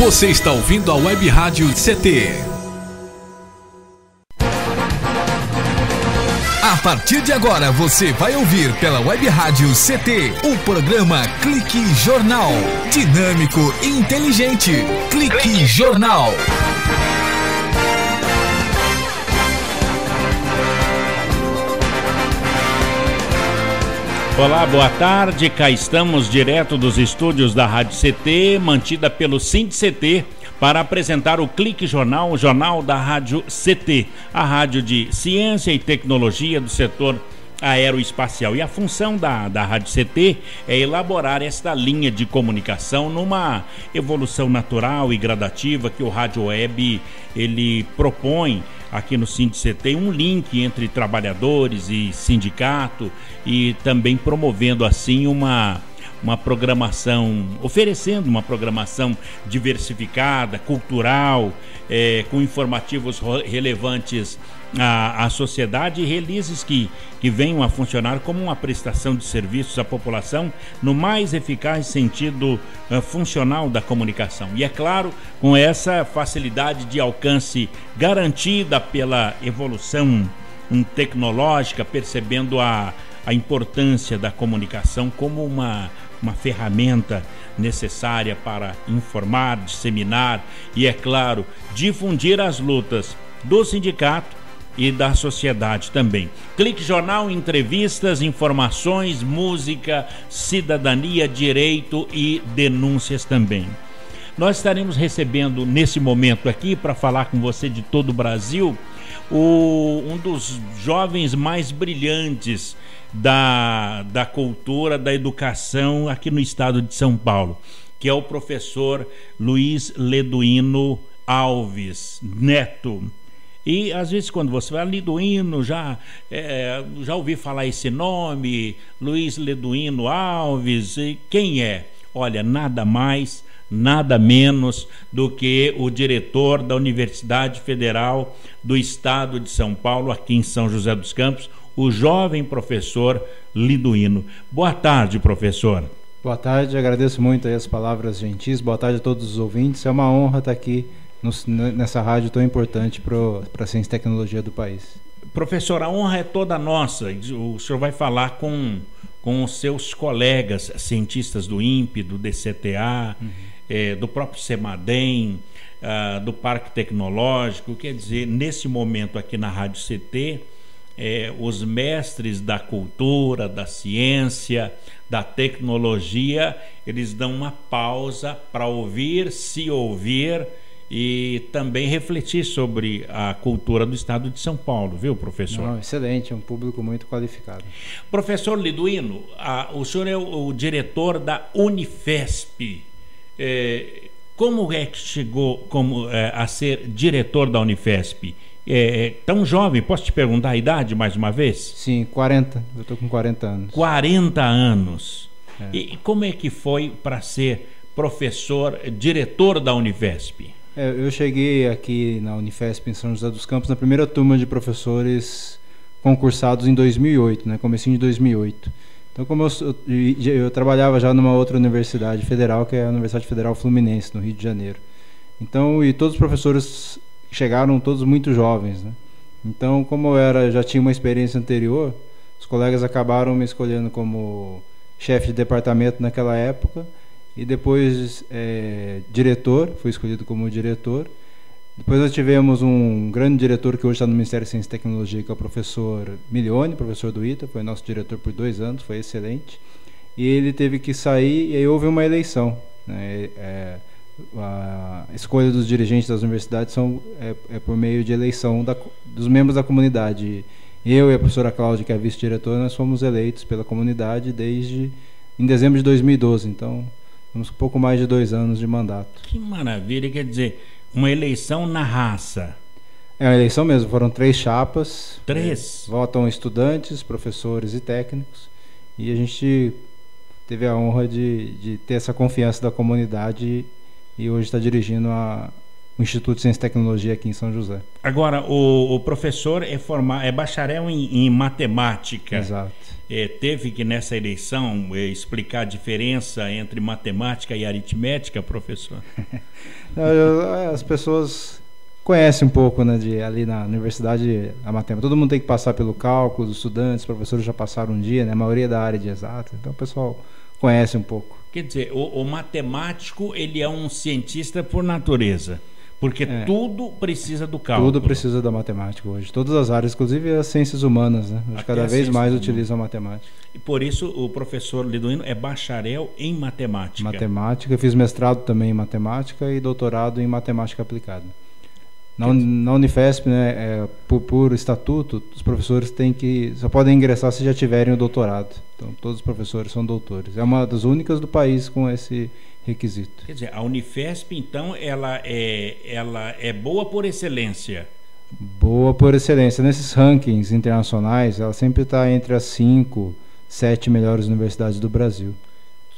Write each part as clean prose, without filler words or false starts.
Você está ouvindo a Web Rádio CT. A partir de agora você vai ouvir pela Web Rádio CT o programa Clique Jornal. Dinâmico e inteligente. Clique Jornal. Olá, boa tarde. Cá estamos direto dos estúdios da Rádio CT, mantida pelo SINDCT, para apresentar o Clique Jornal, o jornal da Rádio CT, a rádio de ciência e tecnologia do setor aeroespacial. E a função da Rádio CT é elaborar esta linha de comunicação numa evolução natural e gradativa que o Rádio Web ele propõe aqui no SINDCT, um link entre trabalhadores e sindicato, e também promovendo assim uma programação, oferecendo uma programação diversificada, cultural, com informativos relevantes à sociedade e releases que venham a funcionar como uma prestação de serviços à população no mais eficaz sentido funcional da comunicação. E é claro, com essa facilidade de alcance garantida pela evolução tecnológica, percebendo a importância da comunicação como uma ferramenta necessária para informar, disseminar e, é claro, difundir as lutas do sindicato e da sociedade também. Clique Jornal, entrevistas, informações, música, cidadania, direito e denúncias também. Nós estaremos recebendo nesse momento aqui, para falar com você de todo o Brasil, um dos jovens mais brilhantes da cultura, da educação aqui no estado de São Paulo, que é o professor Luiz Leduino Alves Neto. E às vezes quando você vai Leduino, já ouvi falar esse nome, Luiz Leduino Alves, e quem é? Olha, nada mais, nada menos do que o diretor da Universidade Federal do Estado de São Paulo, aqui em São José dos Campos, o jovem professor Leduino. Boa tarde, professor. Boa tarde, agradeço muito aí as palavras gentis, boa tarde a todos os ouvintes, é uma honra estar aqui nessa rádio tão importante para a ciência e tecnologia do país. Professor, a honra é toda nossa. O senhor vai falar com os seus colegas cientistas do INPE, do DCTA, do próprio CEMADEM, do Parque Tecnológico. Quer dizer, nesse momento aqui na Rádio CT, os mestres da cultura, da ciência, da tecnologia, eles dão uma pausa para ouvir, se ouvir e também refletir sobre a cultura do estado de São Paulo, viu, professor? Não, excelente, é um público muito qualificado. Professor Leduino, o senhor é o diretor da Unifesp. Como é que chegou a ser diretor da Unifesp? Tão jovem, posso te perguntar a idade mais uma vez? Sim, 40, eu estou com 40 anos. 40 anos. E como é que foi para ser professor, diretor da Unifesp? Eu cheguei aqui na Unifesp em São José dos Campos na primeira turma de professores concursados em 2008, né, comecinho de 2008. Então, como eu trabalhava já numa outra universidade federal, que é a Universidade Federal Fluminense, no Rio de Janeiro. Então, e todos os professores chegaram todos muito jovens, né? Então, como eu já tinha uma experiência anterior, os colegas acabaram me escolhendo como chefe de departamento naquela época. E depois diretor, fui escolhido como diretor. Depois nós tivemos um grande diretor que hoje está no Ministério da Ciência e Tecnologia, que é o professor Milione, professor do ITA, foi nosso diretor por 2 anos, foi excelente. E ele teve que sair e aí houve uma eleição, né? A escolha dos dirigentes das universidades é por meio de eleição dos membros da comunidade. Eu e a professora Cláudia, que é a vice-diretora, nós fomos eleitos pela comunidade em dezembro de 2012, então temos um pouco mais de 2 anos de mandato. Que maravilha, quer dizer, uma eleição na raça. É uma eleição mesmo, foram 3 chapas. 3? Votam estudantes, professores e técnicos. E a gente teve a honra de ter essa confiança da comunidade e hoje está dirigindo a Instituto de Ciência e Tecnologia aqui em São José. Agora, o professor é bacharel em matemática. Exato. Teve que nessa eleição explicar a diferença entre matemática e aritmética, professor? As pessoas conhecem um pouco, né, ali na universidade, a matemática. Todo mundo tem que passar pelo cálculo, os estudantes, os professores já passaram um dia, né, a maioria da área de exatas, então o pessoal conhece um pouco. Quer dizer, o matemático, ele é um cientista por natureza, porque tudo precisa do cálculo. Tudo precisa da matemática hoje, todas as áreas, inclusive as ciências humanas, né, hoje cada vez mais utilizam a matemática. E por isso o professor Liduino é bacharel em matemática. Matemática, eu fiz mestrado também em matemática e doutorado em matemática aplicada. Na Unifesp, né, por estatuto, os professores só podem ingressar se já tiverem o doutorado. Então, todos os professores são doutores. É uma das únicas do país com esse requisito. Quer dizer, a Unifesp, então, ela é boa por excelência. Boa por excelência. Nesses rankings internacionais, ela sempre está entre as 5, 7 melhores universidades do Brasil.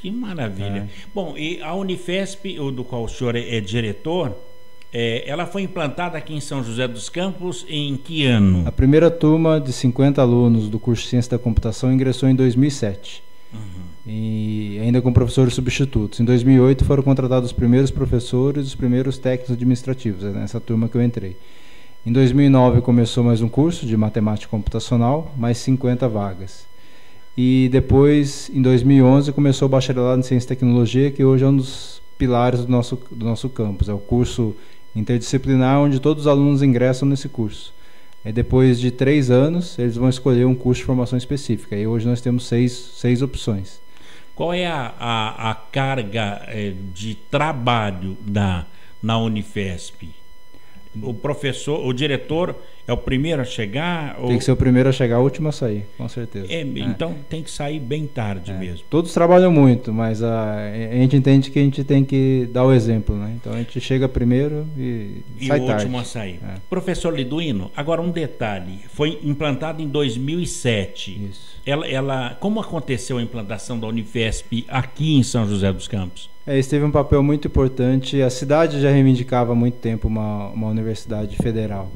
Que maravilha. Bom, e a Unifesp, do qual o senhor é diretor, ela foi implantada aqui em São José dos Campos em que ano? A primeira turma de 50 alunos do curso de Ciência da Computação ingressou em 2007. E ainda com professores substitutos. Em 2008 foram contratados os primeiros professores e os primeiros técnicos administrativos, nessa turma que eu entrei. Em 2009 começou mais um curso de matemática computacional, mais 50 vagas. E depois, em 2011, começou o bacharelado em Ciência e Tecnologia, que hoje é um dos pilares do nosso campus. É o curso interdisciplinar onde todos os alunos ingressam nesse curso. Depois de 3 anos, eles vão escolher um curso de formação específica. E hoje nós temos 6 opções. Qual é a carga de trabalho na Unifesp? O diretor é o primeiro a chegar? Tem que ser o primeiro a chegar, o último a sair, com certeza. Então tem que sair bem tarde mesmo. Todos trabalham muito, mas a gente entende que a gente tem que dar o exemplo, né? Então a gente chega primeiro e sai tarde. E o último a sair. Professor Liduino, agora um detalhe. Foi implantado em 2007. Isso. Como aconteceu a implantação da Unifesp aqui em São José dos Campos? Isso teve um papel muito importante. A cidade já reivindicava há muito tempo uma universidade federal.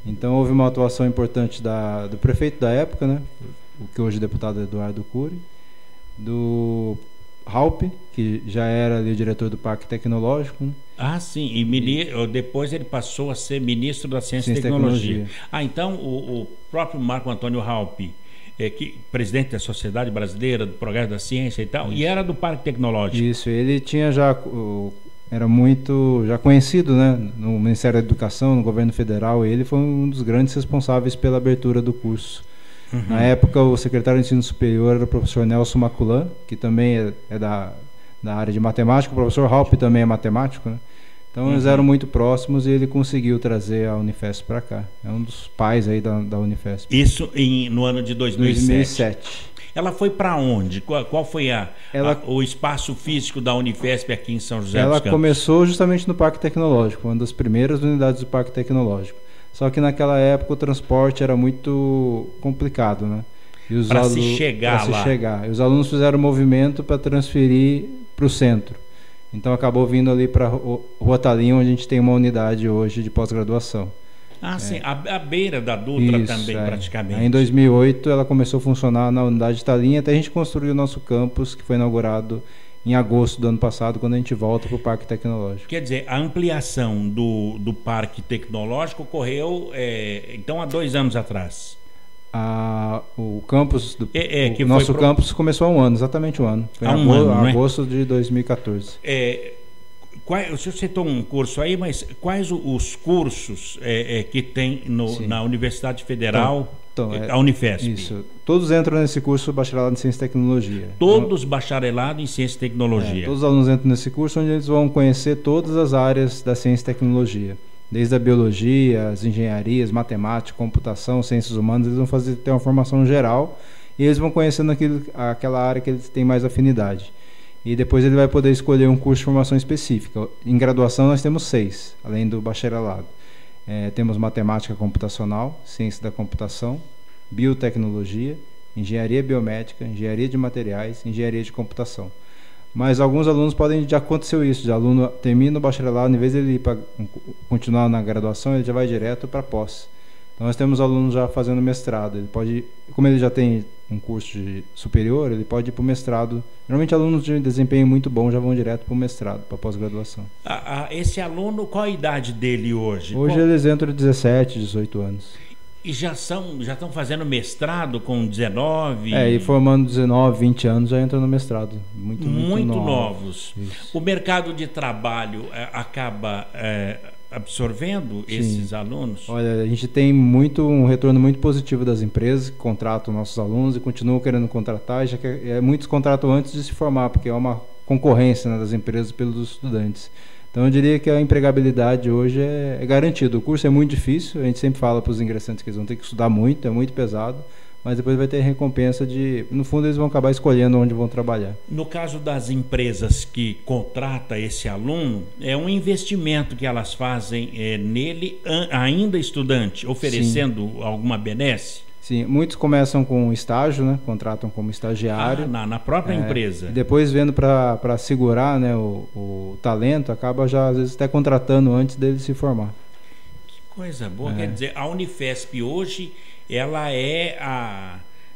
Então houve uma atuação importante do prefeito da época, né? O que hoje é deputado Eduardo Cury, do Halpe, que já era ali o diretor do Parque Tecnológico, né? Sim, e depois ele passou a ser ministro da Ciência e Tecnologia. Então o próprio Marco Antônio Halpe, presidente da Sociedade Brasileira do Progresso da Ciência e tal, e era do Parque Tecnológico. Isso, ele tinha era muito já conhecido, né, no Ministério da Educação, no governo federal. Ele foi um dos grandes responsáveis pela abertura do curso. Na época, o secretário de Ensino Superior era o professor Nelson Maculan, que também é da área de matemática. O professor Halpe também é matemático, né? Então eles eram muito próximos e ele conseguiu trazer a Unifesp para cá. É um dos pais aí da Unifesp. Isso no ano de 2007. Ela foi para onde? Qual foi o espaço físico da Unifesp aqui em São José dos Campos? Ela começou justamente no Parque Tecnológico, uma das primeiras unidades do Parque Tecnológico. Só que naquela época o transporte era muito complicado, né? Para se chegar lá. E os alunos fizeram um movimento para transferir para o centro. Então acabou vindo ali para Rua Talim, onde a gente tem uma unidade hoje de pós-graduação. Sim, à beira da Dutra. Isso, também, praticamente. Aí, em 2008 ela começou a funcionar na unidade de Talim, até a gente construir o nosso campus, que foi inaugurado em agosto do ano passado, quando a gente volta para o Parque Tecnológico. Quer dizer, a ampliação do Parque Tecnológico ocorreu então há 2 anos atrás. O campus nosso campus começou há um ano, exatamente um ano. Foi em agosto de 2014. O senhor citou um curso aí, mas quais os cursos que tem na Universidade Federal, a Unifesp? Isso. Todos entram nesse curso bacharelado em Ciência e Tecnologia. Todos bacharelado em Ciência e Tecnologia. Todos os alunos entram nesse curso, onde eles vão conhecer todas as áreas da Ciência e Tecnologia. Desde a biologia, as engenharias, matemática, computação, ciências humanas. Eles vão ter uma formação geral e eles vão conhecendo aquela área que eles têm mais afinidade. E depois ele vai poder escolher um curso de formação específica. Em graduação nós temos 6, além do bacharelado. Temos matemática computacional, ciência da computação, biotecnologia, engenharia biomédica, engenharia de materiais, engenharia de computação. Mas alguns alunos já aconteceu isso, de aluno termina o bacharelado, em vez de ele ir para continuar na graduação, ele já vai direto para pós. Então nós temos alunos já fazendo mestrado. Ele pode, como ele já tem um curso superior, ele pode ir para o mestrado. Normalmente alunos de desempenho muito bom já vão direto para o mestrado, para pós-graduação. Esse aluno, qual a idade dele hoje? Hoje eles entram de 17, 18 anos. E já estão fazendo mestrado com 19? E formando 19, 20 anos já entram no mestrado. Muito novos. Isso. O mercado de trabalho acaba absorvendo esses alunos? Olha, a gente tem um retorno muito positivo das empresas que contratam nossos alunos e continuam querendo contratar. Já que muitos contratam antes de se formar, porque é uma concorrência, né, das empresas pelos estudantes. Então eu diria que a empregabilidade hoje é garantida. O curso é muito difícil, a gente sempre fala para os ingressantes que eles vão ter que estudar muito, é muito pesado, mas depois vai ter recompensa no fundo eles vão acabar escolhendo onde vão trabalhar. No caso das empresas que contratam esse aluno, é um investimento que elas fazem nele ainda estudante, oferecendo alguma benesse? Sim, muitos começam com estágio, né? Contratam como estagiário. Na própria empresa. E depois vendo para segurar, né, o talento, acaba já às vezes até contratando antes dele se formar. Que coisa boa. Quer dizer, a Unifesp hoje, ela é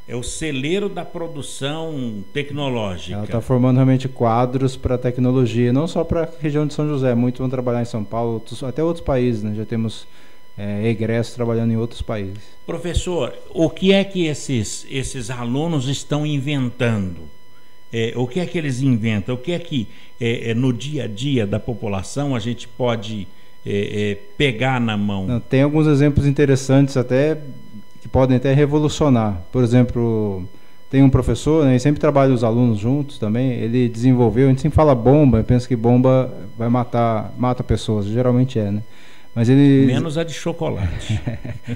o celeiro da produção tecnológica. Ela está formando realmente quadros para tecnologia, não só para a região de São José. Muitos vão trabalhar em São Paulo, até outros países, né? Já temos egressos trabalhando em outros países. Professor, o que é que esses alunos estão inventando? O que é que eles inventam? O que é que no dia a dia da população a gente pode pegar na mão? Não, tem alguns exemplos interessantes até que podem até revolucionar. Por exemplo, tem um professor, né, ele sempre trabalha os alunos juntos também. Ele desenvolveu, a gente sempre fala bomba, pensa que bomba vai mata pessoas, geralmente né? Mas menos a de chocolate.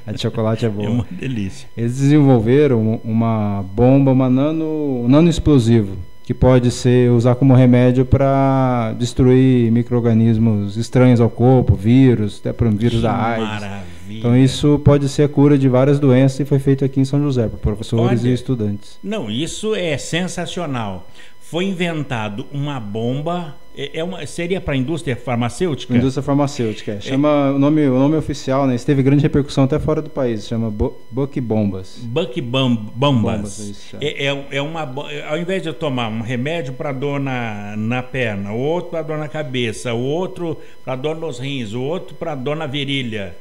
A de chocolate é boa. É uma delícia. Eles desenvolveram uma bomba, nano explosivo, que pode ser usar como remédio para destruir micro-organismos estranhos ao corpo, vírus, até para um vírus da AIDS. Maravilha. Então isso pode ser a cura de várias doenças e foi feito aqui em São José, para professores e estudantes. Não, isso é sensacional. Foi inventado uma bomba, seria para a indústria farmacêutica? Indústria farmacêutica, chama o nome oficial, né? Isso teve grande repercussão até fora do país, chama Buck Bombas. Buck Bombas. Isso, ao invés de eu tomar um remédio para dor na perna, o outro para dor na cabeça, o outro para dor nos rins, o outro para dor na virilha,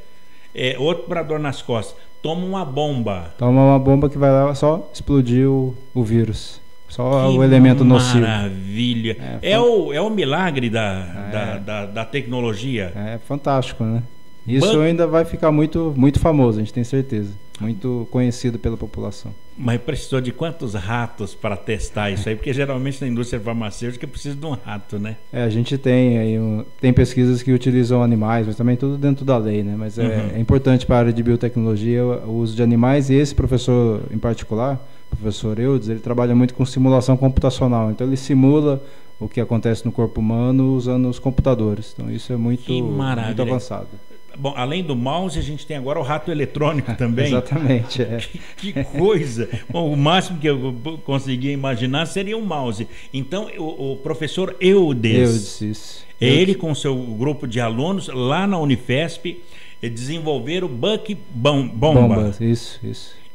outro para dor nas costas, toma uma bomba. Toma uma bomba que vai lá só explodir o vírus. Só o elemento nocivo. Maravilha. É o milagre da tecnologia. É fantástico, né? Isso ainda vai ficar muito, muito famoso, a gente tem certeza. Muito conhecido pela população. Mas precisou de quantos ratos para testar isso aí? Porque geralmente na indústria farmacêutica precisa de um rato, né? A gente tem aí tem pesquisas que utilizam animais, mas também tudo dentro da lei, né? Mas é importante para a área de biotecnologia o uso de animais, e esse professor em particular, o professor Eudes, ele trabalha muito com simulação computacional. Então ele simula o que acontece no corpo humano usando os computadores. Então isso é muito avançado. Bom, além do mouse, a gente tem agora o rato eletrônico também. Exatamente. Que coisa! Bom, o máximo que eu conseguia imaginar seria um mouse. Então, o professor Eudes, isso. Ele com seu grupo de alunos lá na Unifesp desenvolveram o Buck Bomba. Isso.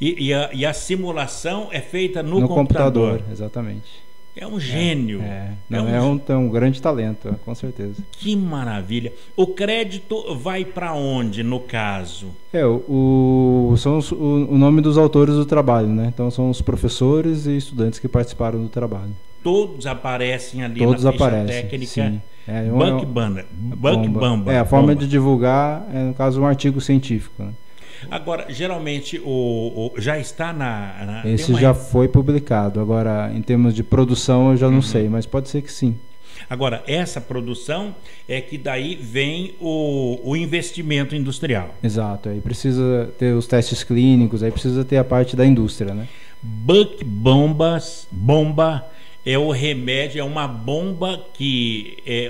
E a simulação é feita no computador. Exatamente. É um gênio. É um grande talento, com certeza. Que maravilha. O crédito vai para onde, no caso? São o nome dos autores do trabalho, né? Então são os professores e estudantes que participaram do trabalho. Todos aparecem ali na ficha técnica. Sim. Buck Bomba. A forma de divulgar no caso, um artigo científico, né? Agora, geralmente, já está Esse já foi publicado. Agora, em termos de produção, eu já não sei, mas pode ser que sim. Agora, essa produção é que daí vem o investimento industrial. Exato. Aí precisa ter os testes clínicos, aí precisa ter a parte da indústria, né? Buck bomba é o remédio, é uma bomba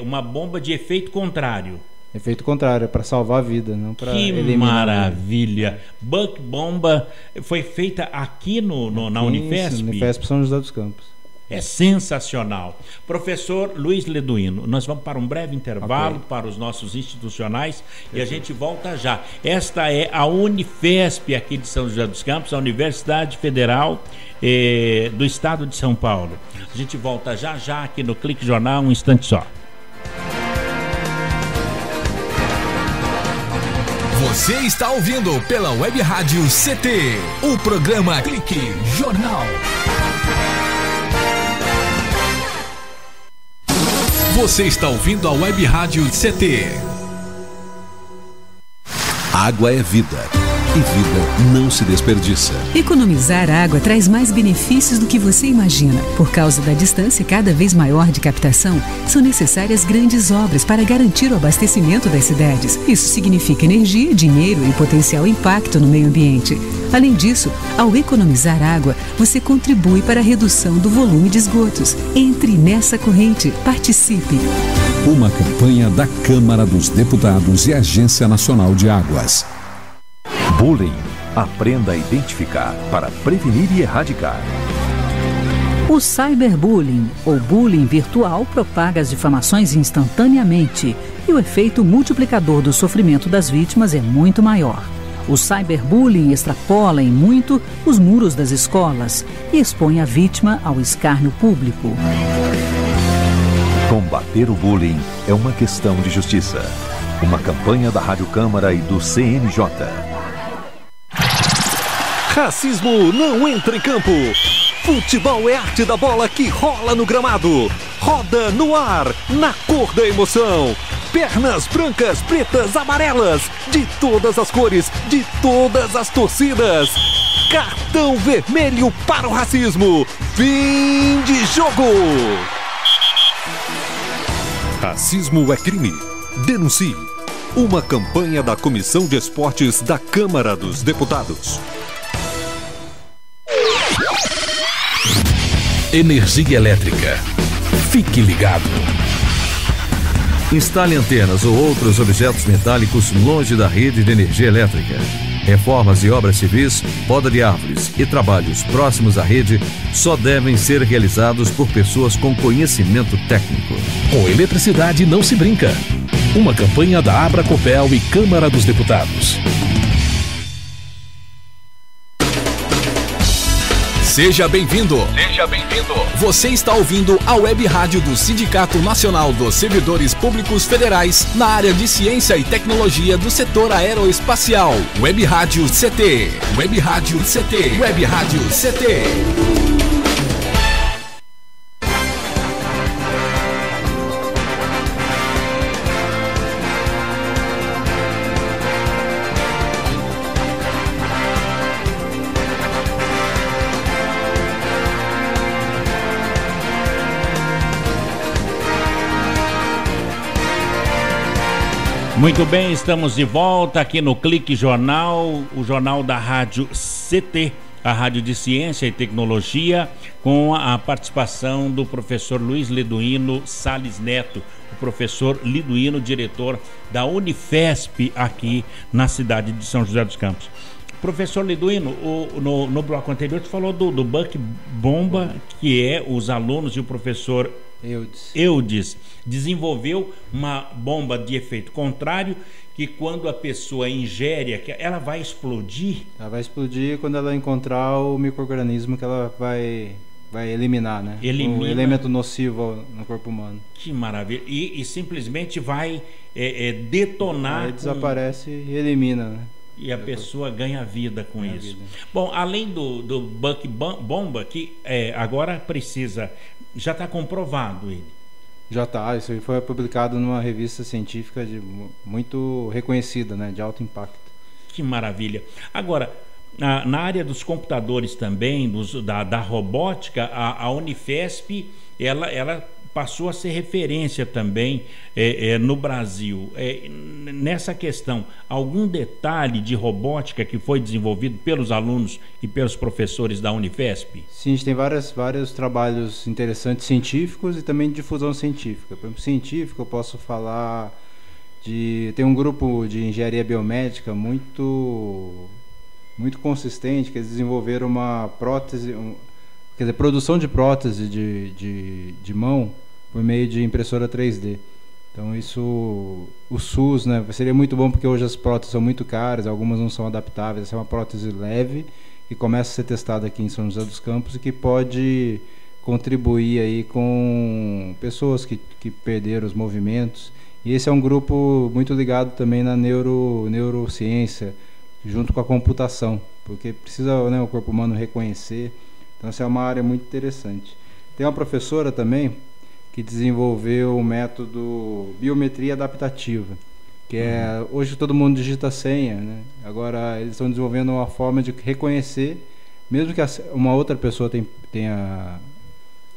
uma bomba de efeito contrário. Efeito contrário, é para salvar a vida, não para eliminar. Que maravilha! Buck Bomba foi feita aqui na Unifesp? Unifesp São José dos Campos. é sensacional. Professor Luiz Leduino, nós vamos para um breve intervalo para os nossos institucionais e a gente volta já. Esta é a Unifesp aqui de São José dos Campos, a Universidade Federal do Estado de São Paulo. A gente volta já aqui no Clique Jornal, um instante só. Você está ouvindo pela Web Rádio CT, o programa Clique Jornal. Você está ouvindo a Web Rádio CT. Água é vida. E vida não se desperdiça. Economizar água traz mais benefícios do que você imagina. Por causa da distância cada vez maior de captação, são necessárias grandes obras para garantir o abastecimento das cidades. Isso significa energia, dinheiro e potencial impacto no meio ambiente. Além disso, ao economizar água, você contribui para a redução do volume de esgotos. Entre nessa corrente. Participe. Uma campanha da Câmara dos Deputados e Agência Nacional de Águas. Bullying. Aprenda a identificar para prevenir e erradicar. O cyberbullying, ou bullying virtual, propaga as difamações instantaneamente e o efeito multiplicador do sofrimento das vítimas é muito maior. O cyberbullying extrapola em muito os muros das escolas e expõe a vítima ao escárnio público. Combater o bullying é uma questão de justiça. Uma campanha da Rádio Câmara e do CNJ. Racismo não entra em campo. Futebol é arte da bola que rola no gramado. Roda no ar, na cor da emoção. Pernas brancas, pretas, amarelas, de todas as cores, de todas as torcidas. Cartão vermelho para o racismo. Fim de jogo. Racismo é crime. Denuncie. Uma campanha da Comissão de Esportes da Câmara dos Deputados. Energia elétrica. Fique ligado. Instale antenas ou outros objetos metálicos longe da rede de energia elétrica. Reformas e obras civis, poda de árvores e trabalhos próximos à rede só devem ser realizados por pessoas com conhecimento técnico. Com eletricidade não se brinca. Uma campanha da Abracopel e Câmara dos Deputados. Seja bem-vindo. Seja bem-vindo. Você está ouvindo a Web Rádio do Sindicato Nacional dos Servidores Públicos Federais na área de Ciência e Tecnologia do setor aeroespacial. Web Rádio CT. Web Rádio CT. Web Rádio CT. Muito bem, estamos de volta aqui no Clique Jornal, o jornal da Rádio CT, a Rádio de Ciência e Tecnologia, com a participação do professor Luiz Leduino Salles Neto, o professor Leduino, diretor da Unifesp aqui na cidade de São José dos Campos. Professor Leduino, no bloco anterior você falou do Buck Bomba, que é os alunos e o professor Eudes desenvolveu uma bomba de efeito contrário, que quando a pessoa ingere, ela vai explodir? Ela vai explodir quando ela encontrar o micro-organismo que ela vai eliminar, né? Elimina. Um elemento nocivo no corpo humano. Que maravilha. E simplesmente vai detonar. Aí desaparece e elimina, né? E a pessoa ganha vida com isso. Bom, além do Buck Bomba, que agora precisa... Já está comprovado ele? Já está. Isso aí foi publicado numa revista científica muito reconhecida, né? De alto impacto. Que maravilha. Agora, na área dos computadores também, da robótica, a Unifesp, ela passou a ser referência também no Brasil. Nessa questão, algum detalhe de robótica que foi desenvolvido pelos alunos e pelos professores da Unifesp? Sim, a gente tem vários trabalhos interessantes científicos e também de difusão científica. Por exemplo, científico, eu posso falar tem um grupo de engenharia biomédica muito consistente, que eles desenvolveram uma prótese, quer dizer, produção de prótese de mão por meio de impressora 3D. Então isso, o SUS, né, seria muito bom, porque hoje as próteses são muito caras, algumas não são adaptáveis. Essa é uma prótese leve que começa a ser testada aqui em São José dos Campos e que pode contribuir aí com pessoas que perderam os movimentos. E esse é um grupo muito ligado também na neurociência, junto com a computação, porque precisa, né, o corpo humano reconhecer. Então essa é uma área muito interessante. Tem uma professora também que desenvolveu o método biometria adaptativa, que é, hoje todo mundo digita senha, né? Agora eles estão desenvolvendo uma forma de reconhecer, mesmo que uma outra pessoa tenha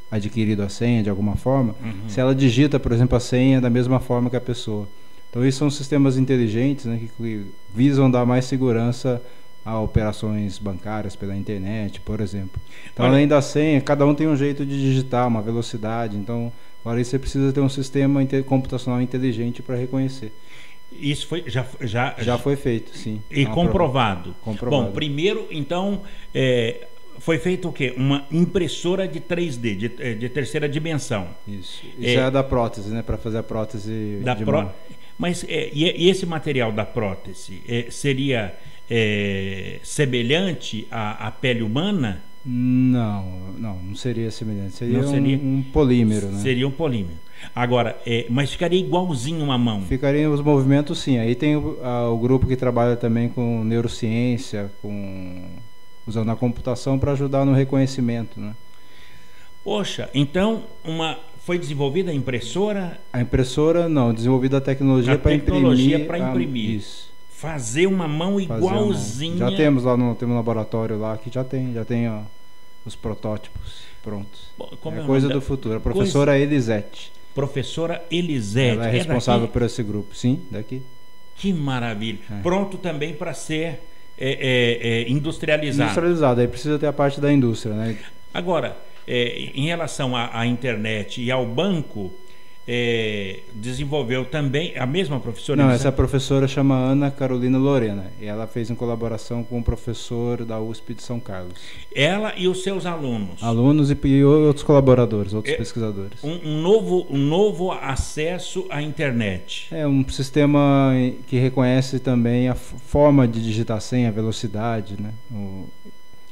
adquirido a senha de alguma forma, se ela digita, por exemplo, a senha da mesma forma que a pessoa. Então esses são sistemas inteligentes, né, que visam dar mais segurança a operações bancárias pela internet, por exemplo. Então, além da senha, cada um tem um jeito de digitar, uma velocidade. Então, agora você precisa ter um sistema computacional inteligente para reconhecer. Isso foi, já foi feito, sim. E comprovado. Comprovado. Bom, primeiro, então, foi feito o quê? Uma impressora de 3D, de terceira dimensão. Isso é da prótese, né? Para fazer a prótese de mão. Mas e esse material da prótese seria semelhante à pele humana? Não seria semelhante. Seria um polímero, né? Seria um polímero. Agora, mas ficaria igualzinho uma mão? Ficaria os movimentos, sim. Aí tem o grupo que trabalha também com neurociência, usando a computação para ajudar no reconhecimento, né? Poxa, então foi desenvolvida a impressora? A impressora não, desenvolvida a tecnologia para imprimir. Isso. Fazer uma mão igualzinha. Já temos lá temos um laboratório lá que já tem os protótipos prontos. Bom, é coisa do futuro. A professora Elisete. Professora Elisete. Ela é responsável por esse grupo, sim, daqui. Que maravilha. Pronto também para ser industrializado. Industrializado, aí precisa ter a parte da indústria, né? Agora, em relação à internet e ao banco, desenvolveu também a mesma professora? Não, essa professora chama Ana Carolina Lorena, e ela fez em colaboração com um professor da USP de São Carlos. Ela e os seus alunos? Alunos e outros colaboradores, outros pesquisadores. Um novo acesso à internet. É um sistema que reconhece também a forma de digitar senha, a velocidade, né?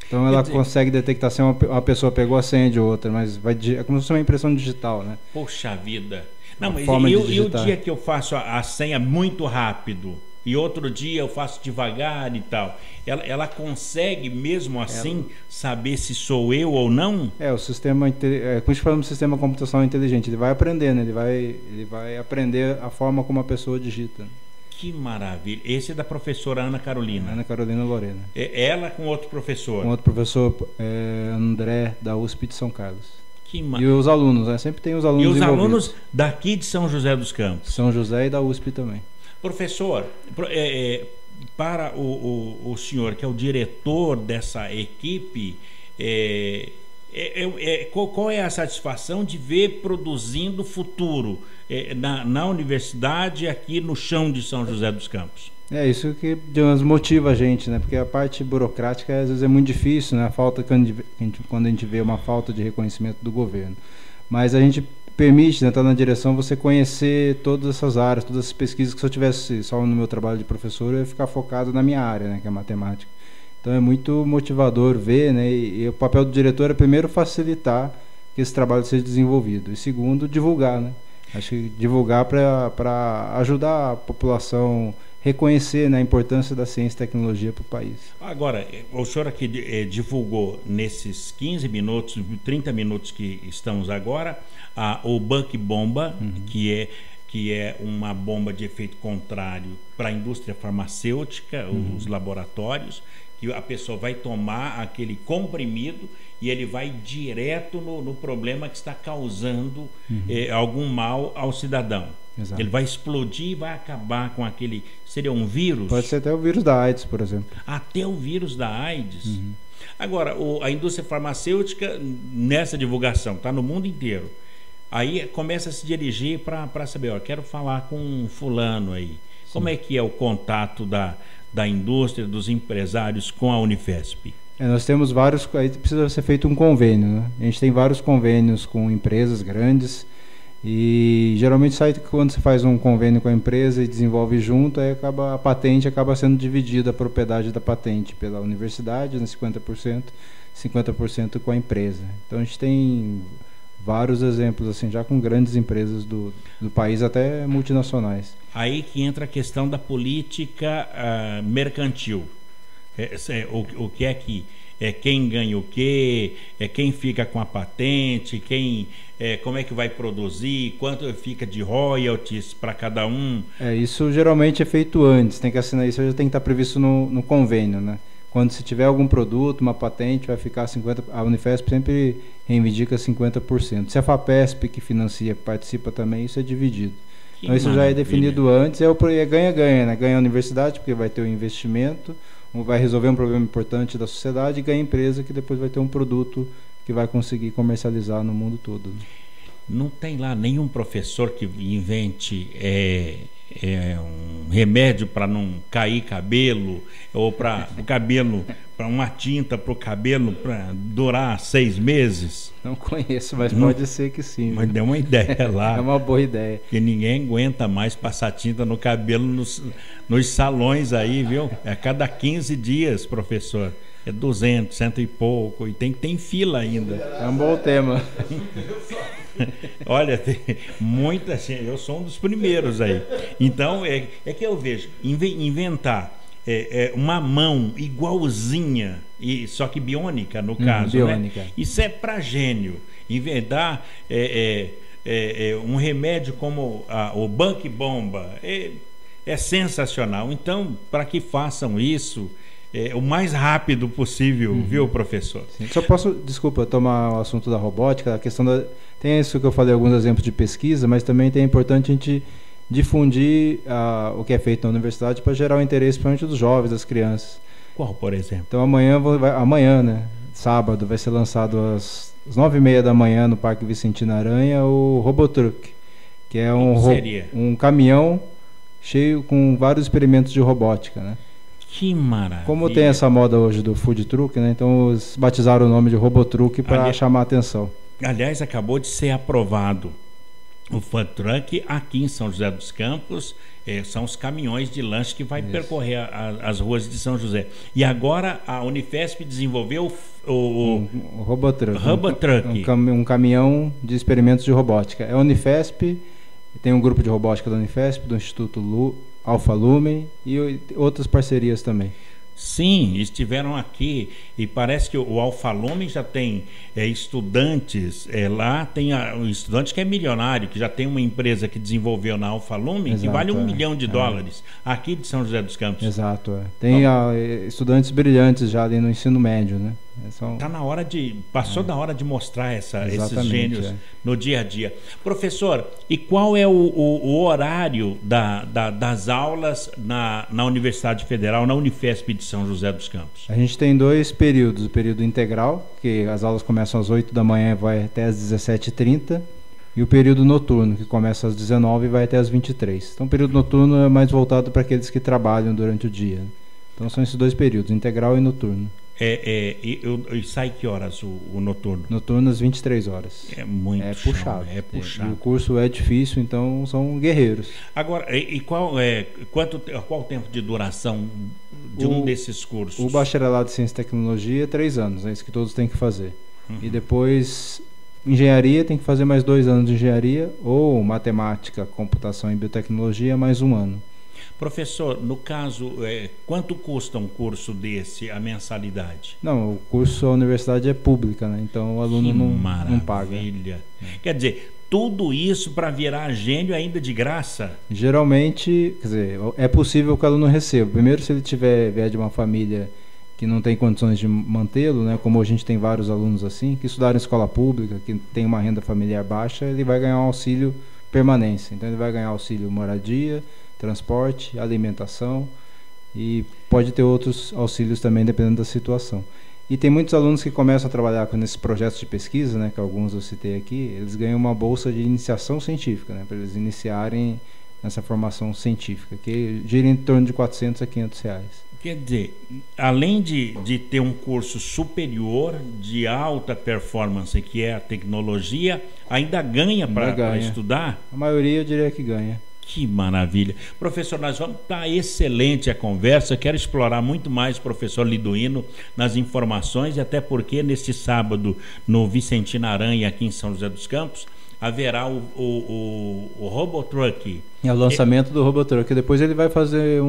Então ela consegue detectar se uma pessoa pegou a senha de outra, mas é como se fosse uma impressão digital, né? Poxa vida. Não, mas e o dia que eu faço a senha muito rápido e outro dia eu faço devagar e tal, ela consegue mesmo assim saber se sou eu ou não? O sistema, como a gente fala no sistema computacional inteligente, ele vai aprendendo, ele vai aprender a forma como a pessoa digita. Que maravilha. Esse é da professora Ana Carolina. Ana Carolina Lorena. Ela com outro professor? Com outro professor, André, da USP de São Carlos. E os alunos, né? Sempre tem os alunos envolvidos. E os alunos daqui de São José dos Campos? São José e da USP também. Professor, para o senhor, que é o diretor dessa equipe, qual é a satisfação de ver produzindo futuro na universidade, aqui no chão de São José dos Campos? É isso que motiva a gente, né? Porque a parte burocrática às vezes é muito difícil, né? Quando a gente vê uma falta de reconhecimento do governo. Mas a gente permite, né, tá na direção, você conhecer todas essas áreas, todas essas pesquisas, que se eu tivesse só no meu trabalho de professor, eu ia ficar focado na minha área, né, que é matemática. Então é muito motivador ver, né? E o papel do diretor é, primeiro, facilitar que esse trabalho seja desenvolvido, e segundo, divulgar, né? Acho que divulgar para ajudar a população reconhecer, né, a importância da ciência e tecnologia para o país. Agora, o senhor aqui divulgou nesses 15 minutos, 30 minutos que estamos agora, o Buck Bomba, que é uma bomba de efeito contrário para a indústria farmacêutica, os laboratórios, que a pessoa vai tomar aquele comprimido e ele vai direto no problema que está causando algum mal ao cidadão. Exato. Ele vai explodir e vai acabar com aquele... Seria um vírus? Pode ser até o vírus da AIDS, por exemplo. Até o vírus da AIDS? Agora, a indústria farmacêutica, nessa divulgação, está no mundo inteiro. Aí começa a se dirigir para saber, quero falar com um fulano aí. Sim. Como é que é o contato da indústria, dos empresários com a Unifesp? Nós temos vários, aí precisa ser feito um convênio, né? A gente tem vários convênios com empresas grandes e geralmente sai quando você faz um convênio com a empresa e desenvolve junto, aí a patente acaba sendo dividida, a propriedade da patente pela universidade, né, 50% com a empresa. Então a gente tem vários exemplos assim, já com grandes empresas do país, até multinacionais. Aí que entra a questão da política mercantil. O que é que quem ganha o quê, quem fica com a patente, como é que vai produzir, quanto fica de royalties para cada um. Isso geralmente é feito antes, tem que assinar, isso já tem que estar previsto no convênio, né? Quando se tiver algum produto, uma patente, vai ficar 50%, a Unifesp sempre reivindica 50%. Se a FAPESP que financia participa também, isso é dividido. Então isso já é definido antes, ganha-ganha, né? Ganha a universidade, porque vai ter um investimento, vai resolver um problema importante da sociedade, e ganha a empresa, que depois vai ter um produto que vai conseguir comercializar no mundo todo. Não tem lá nenhum professor que invente um remédio para não cair cabelo, ou para o cabelo, para uma tinta para o cabelo para durar 6 meses? Não conheço, mas pode ser que sim. Mas deu uma ideia lá. É uma boa ideia. Que ninguém aguenta mais passar tinta no cabelo nos salões aí, viu? A cada 15 dias, professor. É 200, 100 e pouco, e tem fila ainda. É um bom tema. Olha, tem muita gente, eu sou um dos primeiros aí. Então, é que eu vejo, inventar uma mão igualzinha, só que biônica, no caso, biônica. Né? Isso é para gênio. Inventar um remédio como o Bank Bomba é sensacional. Então, para que façam isso o mais rápido possível, viu, professor? Sim. Só posso, desculpa, tomar o assunto da robótica, a questão tem isso que eu falei, alguns exemplos de pesquisa, mas também é importante a gente difundir o que é feito na universidade para gerar o interesse, principalmente dos jovens, das crianças. Qual, por exemplo? Então amanhã, né, sábado, vai ser lançado às 9h30 da manhã no Parque Vicentino Aranha o Robotruck, que é um caminhão cheio com vários experimentos de robótica, né? Que maravilha. Como tem essa moda hoje do food truck, né? Então eles batizaram o nome de Robotruck para chamar a atenção. Aliás, acabou de ser aprovado o food truck aqui em São José dos Campos. São os caminhões de lanche que vai percorrer as ruas de São José. E agora a Unifesp desenvolveu o Robotruck. Um caminhão de experimentos de robótica. É a Unifesp, tem um grupo de robótica da Unifesp, do Instituto Alfa Lumen e outras parcerias também. Sim, estiveram aqui e parece que o Alfa Lumen já tem estudantes lá, tem um estudante que é milionário, que já tem uma empresa que desenvolveu na Alfa Lumen, que vale $1 milhão aqui de São José dos Campos. Exato. Tem estudantes brilhantes já ali no ensino médio, né? Passou da hora de mostrar esses gênios no dia a dia. Professor, e qual é o horário das aulas na Universidade Federal, na Unifesp de São José dos Campos? A gente tem 2 períodos, o período integral, que as aulas começam às 8 da manhã e vai até às 17h30, e o período noturno, que começa às 19h e vai até às 23h. Então o período noturno é mais voltado para aqueles que trabalham durante o dia. Então são esses 2 períodos, integral e noturno. E sai que horas o noturno? Noturno às 23 horas. É muito puxado. É puxado. E o curso é difícil, então são guerreiros. Agora, qual o tempo de duração de um desses cursos? O bacharelado de Ciência e Tecnologia é 3 anos, é isso que todos têm que fazer. E depois, engenharia tem que fazer mais 2 anos de engenharia, ou matemática, computação e biotecnologia, mais 1 ano. Professor, no caso, quanto custa um curso desse, a mensalidade? Não, o curso, a universidade é pública, né? Então o aluno não paga. Quer dizer, tudo isso para virar gênio ainda de graça? Geralmente, quer dizer, é possível que o aluno receba. Primeiro, se ele vier de uma família que não tem condições de mantê-lo, né? Como a gente tem vários alunos assim, que estudaram em escola pública, que tem uma renda familiar baixa, ele vai ganhar um auxílio permanência. Então ele vai ganhar auxílio moradia, transporte, alimentação, e pode ter outros auxílios também dependendo da situação. E tem muitos alunos que começam a trabalhar com esses projetos de pesquisa, né, que alguns eu citei aqui, eles ganham uma bolsa de iniciação científica, né, para eles iniciarem nessa formação científica, que gira em torno de R$400 a R$500. Quer dizer, além de ter um curso superior de alta performance, que é a tecnologia, ainda ganha para estudar? A maioria eu diria que ganha. Que maravilha. Professor, nós vamos estar excelente a conversa. Quero explorar muito mais o professor Liduino nas informações, e até porque neste sábado, no Vicentina Aranha, aqui em São José dos Campos, haverá o Robotruck. É o lançamento do Robotruck. Depois ele vai fazer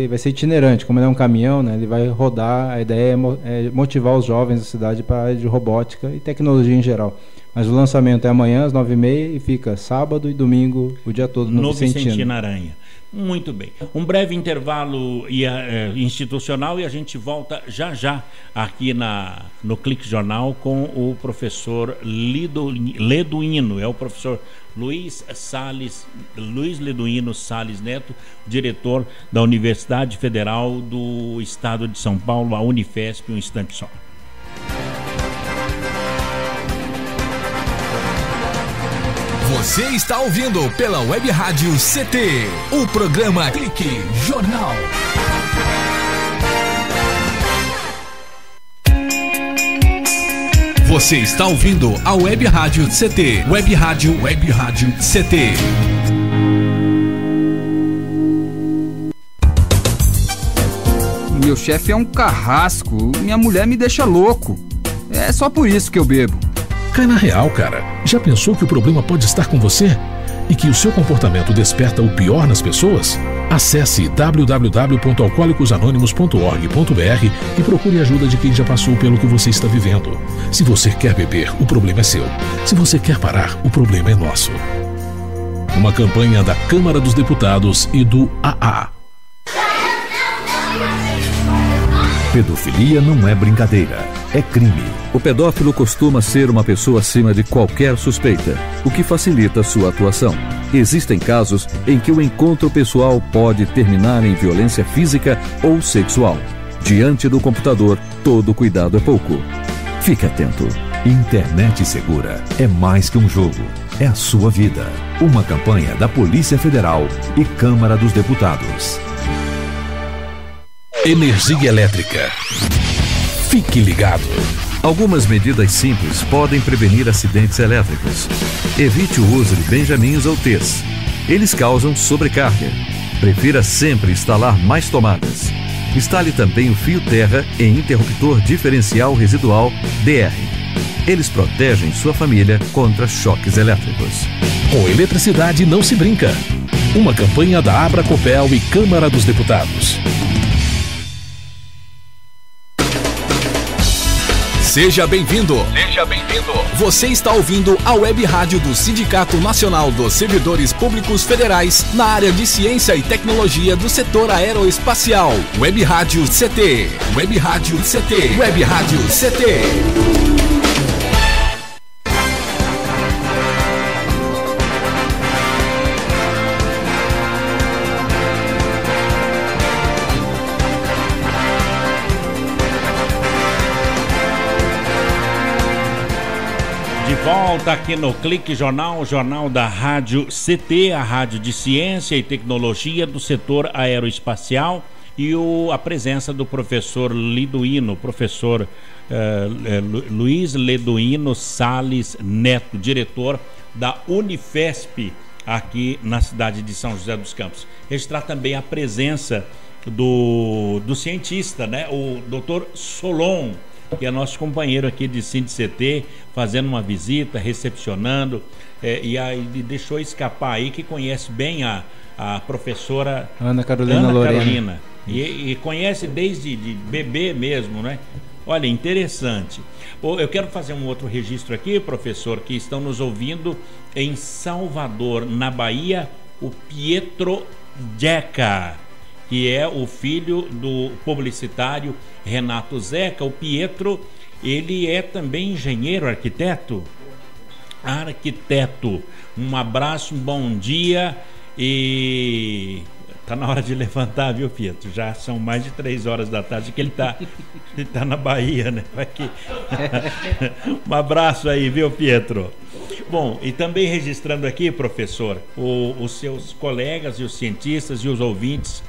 vai ser itinerante, como ele é um caminhão, né? Ele vai rodar. A ideia é motivar os jovens da cidade para a área de robótica e tecnologia em geral. Mas o lançamento é amanhã às 9h30 e fica sábado e domingo o dia todo no Vicentina Aranha. Muito bem. Um breve intervalo institucional e a gente volta já aqui no Clique Jornal com o professor Leduino. É o professor Luiz Leduino Salles Neto, diretor da Universidade Federal do Estado de São Paulo, a Unifesp, um instante só. Você está ouvindo pela Web Rádio CT, o programa Clique Jornal. Você está ouvindo a Web Rádio CT, Web Rádio CT. Meu chefe é um carrasco, minha mulher me deixa louco. É só por isso que eu bebo. Cai na real, cara. Já pensou que o problema pode estar com você? E que o seu comportamento desperta o pior nas pessoas? Acesse www.alcoolicosanonimos.org.br e procure ajuda de quem já passou pelo que você está vivendo. Se você quer beber, o problema é seu. Se você quer parar, o problema é nosso. Uma campanha da Câmara dos Deputados e do AA. Pedofilia não é brincadeira, é crime. O pedófilo costuma ser uma pessoa acima de qualquer suspeita, o que facilita sua atuação. Existem casos em que o encontro pessoal pode terminar em violência física ou sexual. Diante do computador, todo cuidado é pouco. Fique atento. Internet segura é mais que um jogo, é a sua vida. Uma campanha da Polícia Federal e Câmara dos Deputados. Energia elétrica. Fique ligado. Algumas medidas simples podem prevenir acidentes elétricos. Evite o uso de benjamins ou T's. Eles causam sobrecarga. Prefira sempre instalar mais tomadas. Instale também o fio terra em interruptor diferencial residual DR. Eles protegem sua família contra choques elétricos. Com eletricidade não se brinca. Uma campanha da Abracopel e Câmara dos Deputados. Seja bem-vindo. Você está ouvindo a Web Rádio do Sindicato Nacional dos Servidores Públicos Federais na área de Ciência e Tecnologia do setor aeroespacial. Web Rádio CT. Web Rádio CT. Web Rádio CT. Volta aqui no Clique Jornal, jornal da Rádio CT, a rádio de ciência e tecnologia do setor aeroespacial, e a presença do professor Liduino, professor Luiz Leduino Salles Neto, diretor da Unifesp aqui na cidade de São José dos Campos. Registrar também a presença do cientista, né, o Dr. Solon, que é nosso companheiro aqui de CT, fazendo uma visita, recepcionando, e aí deixou escapar aí que conhece bem a professora Ana Carolina. E conhece desde de bebê mesmo, né? Olha, interessante. Eu quero fazer um outro registro aqui, professor, que estão nos ouvindo em Salvador, na Bahia, o Pietro Jeca, que é o filho do publicitário Renato Zeca. O Pietro, ele é também engenheiro, arquiteto. Um abraço, um bom dia, e tá na hora de levantar, viu, Pietro? Já são mais de 3 horas da tarde que ele tá na Bahia, né? Um abraço aí, viu, Pietro? Bom, e também registrando aqui, professor, os seus colegas e os cientistas e os ouvintes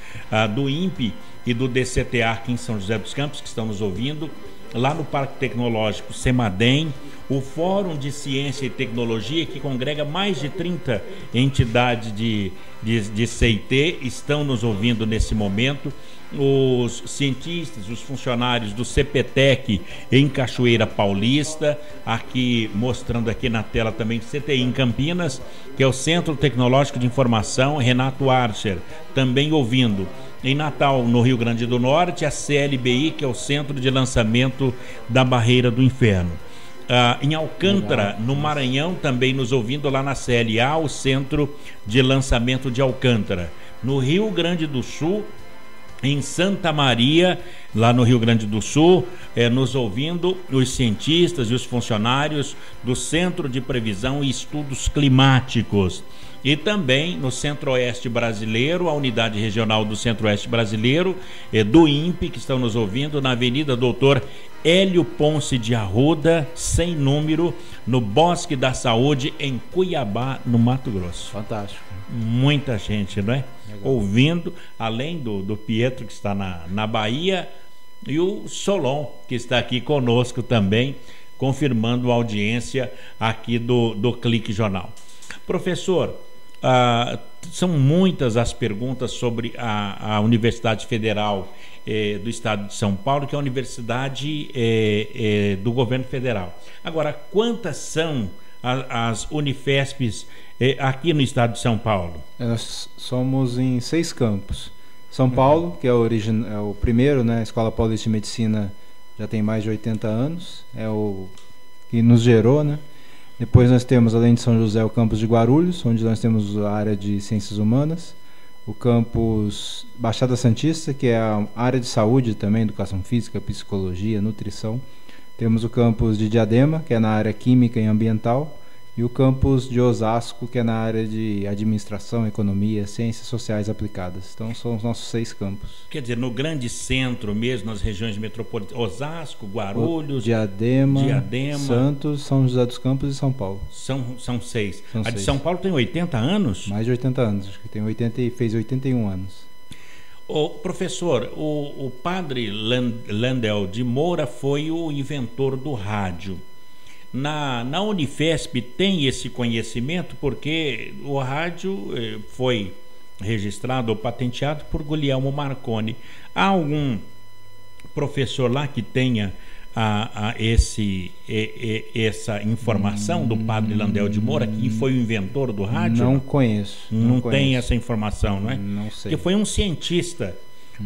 do INPE e do DCTA aqui em São José dos Campos, que estão nos ouvindo, lá no Parque Tecnológico Semadem, o Fórum de Ciência e Tecnologia, que congrega mais de 30 entidades de CIT, estão nos ouvindo nesse momento. Os cientistas, os funcionários do CPTEC em Cachoeira Paulista, aqui mostrando aqui na tela também CTI em Campinas, que é o Centro Tecnológico de Informação, Renato Archer, também ouvindo. Em Natal, no Rio Grande do Norte, a CLBI, que é o Centro de Lançamento da Barreira do Inferno. Em Alcântara, no Maranhão, também nos ouvindo lá na CLA, o Centro de Lançamento de Alcântara. No Rio Grande do Sul, em Santa Maria, lá no Rio Grande do Sul, nos ouvindo os cientistas e os funcionários do Centro de Previsão e Estudos Climáticos. E também no Centro-Oeste Brasileiro, a unidade regional do Centro-Oeste Brasileiro, do INPE, que estão nos ouvindo na Avenida Doutor Hélio Ponce de Arruda, sem número, no Bosque da Saúde, em Cuiabá, no Mato Grosso. Fantástico. Muita gente, não é? Legal. Ouvindo, além do Pietro, que está na Bahia, e o Solon, que está aqui conosco também, confirmando a audiência aqui do Clique Jornal. Professor, são muitas as perguntas sobre a Universidade Federal do Estado de São Paulo, que é a universidade do governo federal. Agora, quantas são as Unifesps aqui no estado de São Paulo? Nós somos em 6 campos. São Paulo, que é o primeiro, né? A Escola Paulista de Medicina já tem mais de 80 anos, é o que nos gerou, né? Depois nós temos, além de São José, o campus de Guarulhos, onde nós temos a área de Ciências Humanas, o campus Baixada Santista, que é a área de saúde também, Educação Física, Psicologia, Nutrição. Temos o campus de Diadema, que é na área Química e Ambiental, e o campus de Osasco, que é na área de Administração, Economia, Ciências Sociais Aplicadas. Então são os nossos 6 campos. Quer dizer, no grande centro mesmo, nas regiões metropolitanas, Osasco, Guarulhos, Diadema, Santos, São José dos Campos e São Paulo. São 6. A de São Paulo tem 80 anos? Mais de 80 anos, acho que tem 80 e fez 81 anos. Professor, o padre Landel de Moura foi o inventor do rádio. Na Unifesp tem esse conhecimento, porque o rádio foi registrado ou patenteado por Guglielmo Marconi. Há algum professor lá que tenha essa informação do padre Landel de Moura, que foi o inventor do rádio? Não conheço. Não tem essa informação, não é? Não sei. Porque foi um cientista,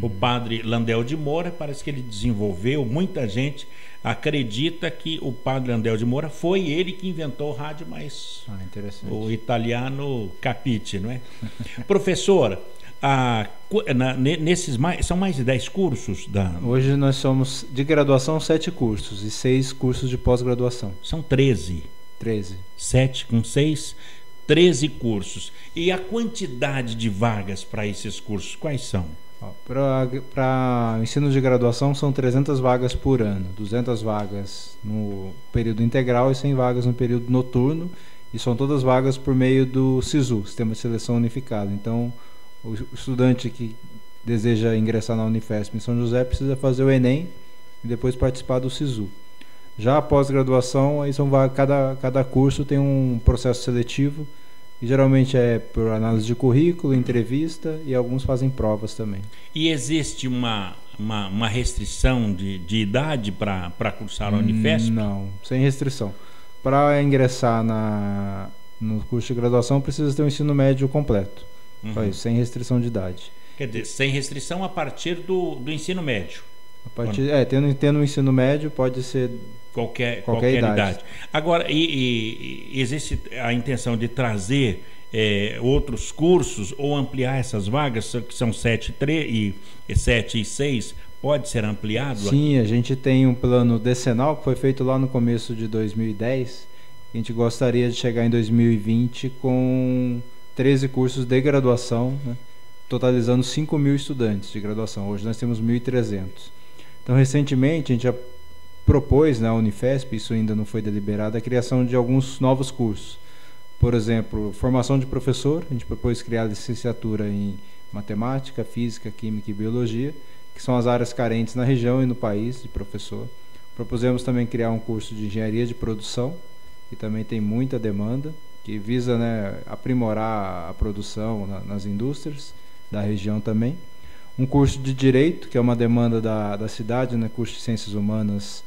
o padre Landel de Moura, parece que ele desenvolveu, muita gente acredita que o padre Landel de Moura foi ele que inventou o rádio, mas o italiano capite, não é? Professor, são mais de 10 cursos? Hoje nós somos, de graduação, 7 cursos e 6 cursos de pós-graduação. São 13. 7 com 6, 13 cursos. E a quantidade de vagas para esses cursos, quais são? Para ensino de graduação são 300 vagas por ano, 200 vagas no período integral e 100 vagas no período noturno, e são todas vagas por meio do SISU, Sistema de Seleção Unificado. Então, o estudante que deseja ingressar na Unifesp em São José precisa fazer o Enem e depois participar do SISU. Já a pós-graduação, aí cada curso tem um processo seletivo, e geralmente é por análise de currículo, entrevista, e alguns fazem provas também. E existe uma restrição de idade para cursar a Unifesp? Não, sem restrição. Para ingressar no curso de graduação precisa ter um ensino médio completo, sem restrição de idade. Quer dizer, sem restrição a partir do ensino médio? Tendo um ensino médio pode ser qualquer idade. Agora, existe a intenção de trazer outros cursos ou ampliar essas vagas, que são 7 e 6, pode ser ampliado? Sim, a gente tem um plano decenal que foi feito lá no começo de 2010. A gente gostaria de chegar em 2020 com 13 cursos de graduação, né, totalizando 5.000 estudantes de graduação. Hoje nós temos 1.300. Então, recentemente, a gente já propôs na Unifesp, isso ainda não foi deliberado, a criação de alguns novos cursos. Por exemplo, formação de professor, a gente propôs criar licenciatura em matemática, física, química e biologia, que são as áreas carentes na região e no país de professor. Propusemos também criar um curso de engenharia de produção, que também tem muita demanda, que visa, né, aprimorar a produção nas indústrias da região também. Um curso de direito, que é uma demanda da cidade, né, curso de ciências humanas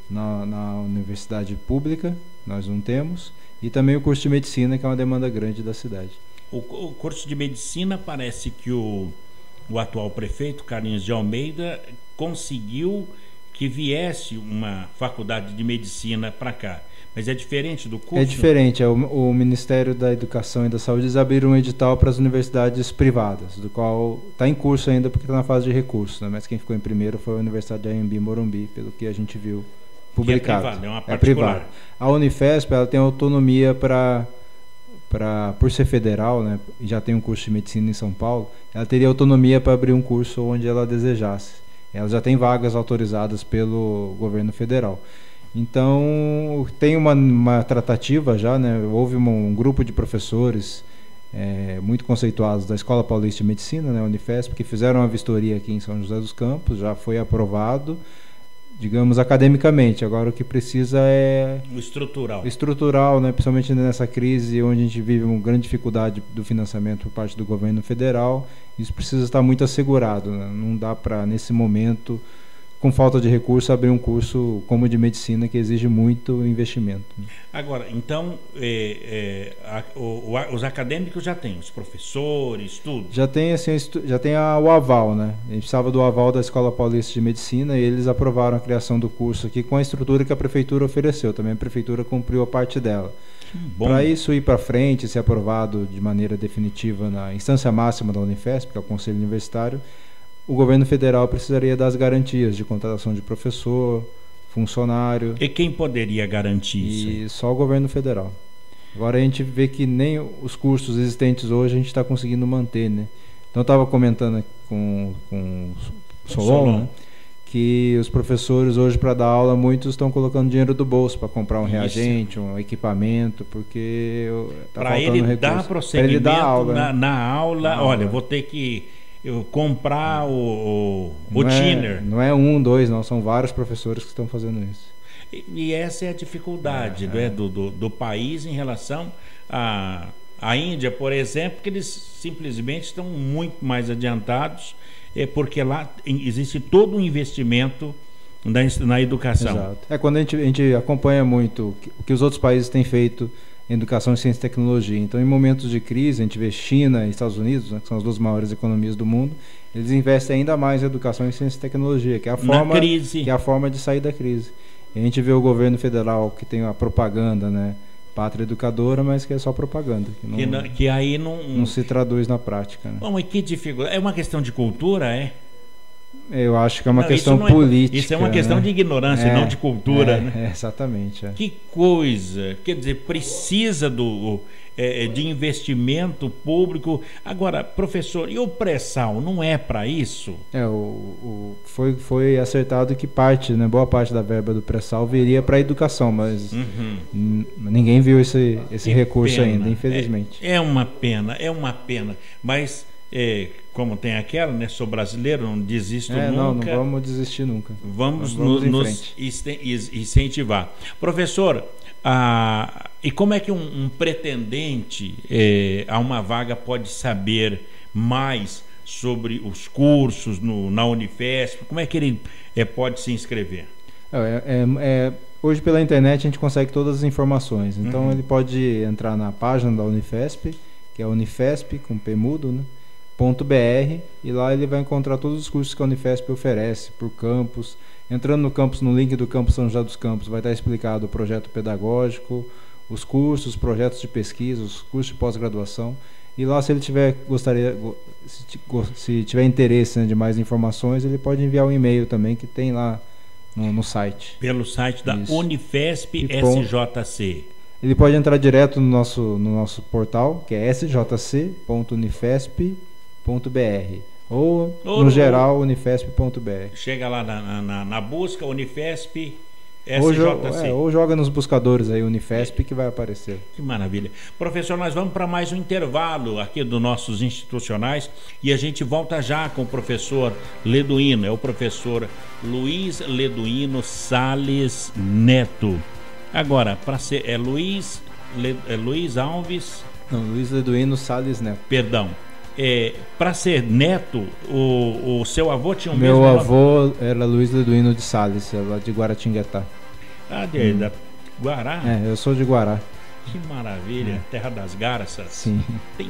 na universidade pública, nós não temos. E também o curso de medicina, que é uma demanda grande da cidade. O curso de medicina, parece que o atual prefeito, Carlinhos de Almeida, conseguiu que viesse uma faculdade de medicina para cá. Mas é diferente do curso? É diferente. O Ministério da Educação e da Saúde, eles abriram um edital para as universidades privadas, do qual está em curso ainda porque está na fase de recurso, né? Mas quem ficou em primeiro foi a Universidade de Anhembi Morumbi, pelo que a gente viu publicado. Que é privado, é uma particular. É privado. A Unifesp, ela tem autonomia por ser federal, né? Já tem um curso de medicina em São Paulo, ela teria autonomia para abrir um curso onde ela desejasse. Ela já tem vagas autorizadas pelo governo federal. Então, tem uma tratativa já, né? Houve um grupo de professores muito conceituados da Escola Paulista de Medicina, né, Unifesp, que fizeram uma vistoria aqui em São José dos Campos, já foi aprovado, digamos, academicamente. Agora o que precisa é o estrutural. Estrutural, né, principalmente nessa crise onde a gente vive uma grande dificuldade do financiamento por parte do governo federal. Isso precisa estar muito assegurado, né? Não dá para, nesse momento, com falta de recurso, abrir um curso como o de medicina, que exige muito investimento. Agora, então, os acadêmicos já têm, os professores, tudo? Já tem, assim, o aval, né? A gente precisava do aval da Escola Paulista de Medicina e eles aprovaram a criação do curso aqui com a estrutura que a Prefeitura ofereceu. Também a Prefeitura cumpriu a parte dela. Para isso ir para frente, ser aprovado de maneira definitiva na instância máxima da Unifesp, que é o Conselho Universitário, o governo federal precisaria das garantias de contratação de professor, funcionário. E quem poderia garantir isso? E só o governo federal. Agora a gente vê que nem os cursos existentes hoje a gente está conseguindo manter, né? Então eu estava comentando com o Solon, né, que os professores hoje, para dar aula, muitos estão colocando dinheiro do bolso para comprar um reagente, um equipamento, porque para ele dar prosseguimento dar aula, na aula, olha, vou ter que comprar o thinner. Não é um, dois, não, são vários professores que estão fazendo isso. E essa é a dificuldade do país em relação à Índia, por exemplo, que eles simplesmente estão muito mais adiantados, porque lá existe todo um investimento na educação. Exato. Quando a gente acompanha muito o que os outros países têm feito em educação, ciência e tecnologia. Então, em momentos de crise, a gente vê China e Estados Unidos, né, que são as duas maiores economias do mundo, eles investem ainda mais em educação, ciência e tecnologia, que é a forma de sair da crise. E a gente vê o governo federal que tem a propaganda, né, pátria educadora, mas que é só propaganda, que aí não se traduz na prática, né? Bom, e que dificuldade? É uma questão de cultura, é? Eu acho que é uma questão política. Isso é uma questão, né, de ignorância, não de cultura. Né? Exatamente. Que coisa! Quer dizer, precisa de investimento público. Agora, professor, e o pré-sal não é para isso? Foi acertado que boa parte da verba do pré-sal viria para a educação, mas ninguém viu esse recurso ainda, infelizmente. É uma pena. Mas como tem aquela, né? Sou brasileiro, não desisto nunca. Não vamos desistir nunca. Vamos nos incentivar. Professor, e como é que um pretendente a uma vaga pode saber mais sobre os cursos na Unifesp? Como é que ele pode se inscrever? Hoje pela internet a gente consegue todas as informações. Então ele pode entrar na página da Unifesp, que é Unifesp com P mudo, né? .br, e lá ele vai encontrar todos os cursos que a Unifesp oferece por campus. Entrando no link do campus São José dos Campos, vai estar explicado o projeto pedagógico, os cursos, os projetos de pesquisa, os cursos de pós-graduação. E lá, se ele se tiver interesse, né, de mais informações, ele pode enviar um e-mail também, que tem lá no site. Pelo site da Unifesp SJC. Ele pode entrar direto no nosso portal, que é sjc.unifesp.br, ou no geral unifesp.br. Chega lá na busca Unifesp SJC. Ou joga nos buscadores aí, Unifesp, que vai aparecer. Que maravilha. Professor, nós vamos para mais um intervalo aqui dos nossos institucionais e a gente volta já com o professor Leduino. É o professor Luiz Leduino Salles Neto. Agora, para ser, Luiz Alves... Não, Luiz Leduino Salles Neto. Perdão. Para ser neto, o seu avô tinha o mesmo nome? Meu avô era Luiz Leduino de Salles, lá de Guaratinguetá. Da Guará? Eu sou de Guará. Que maravilha, terra das garças. Sim.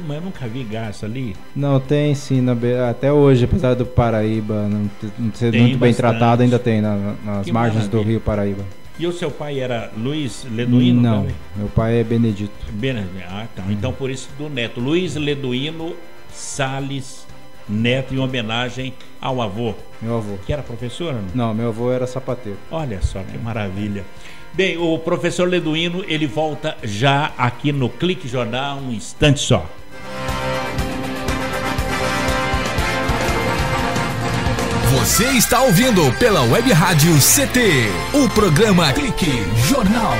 Mas eu nunca vi garça ali. Não, tem sim, até hoje, apesar do Paraíba não ser muito bem tratado, ainda tem nas margens do rio Paraíba. E o seu pai era Luiz Leduino? Não, também? Meu pai é Benedito. Então por isso do neto, Luiz Leduino Salles Neto, em homenagem ao avô. Meu avô. Que era professor? Não, meu avô era sapateiro. Olha só que maravilha. Bem, o professor Leduino, ele volta já aqui no Clique Jornal, um instante só. Você está ouvindo pela Web Rádio CT, o programa Clique Jornal.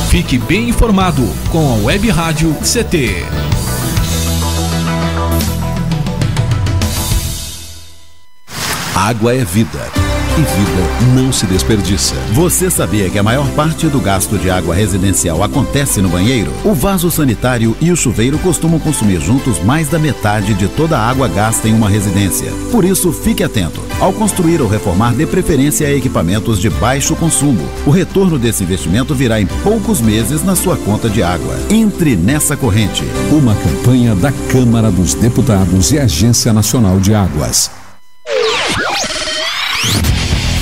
Fique bem informado com a Web Rádio CT. Água é vida. E vida não se desperdiça. Você sabia que a maior parte do gasto de água residencial acontece no banheiro? O vaso sanitário e o chuveiro costumam consumir juntos mais da metade de toda a água gasta em uma residência. Por isso, fique atento. Ao construir ou reformar, dê preferência a equipamentos de baixo consumo. O retorno desse investimento virá em poucos meses na sua conta de água. Entre nessa corrente. Uma campanha da Câmara dos Deputados e Agência Nacional de Águas.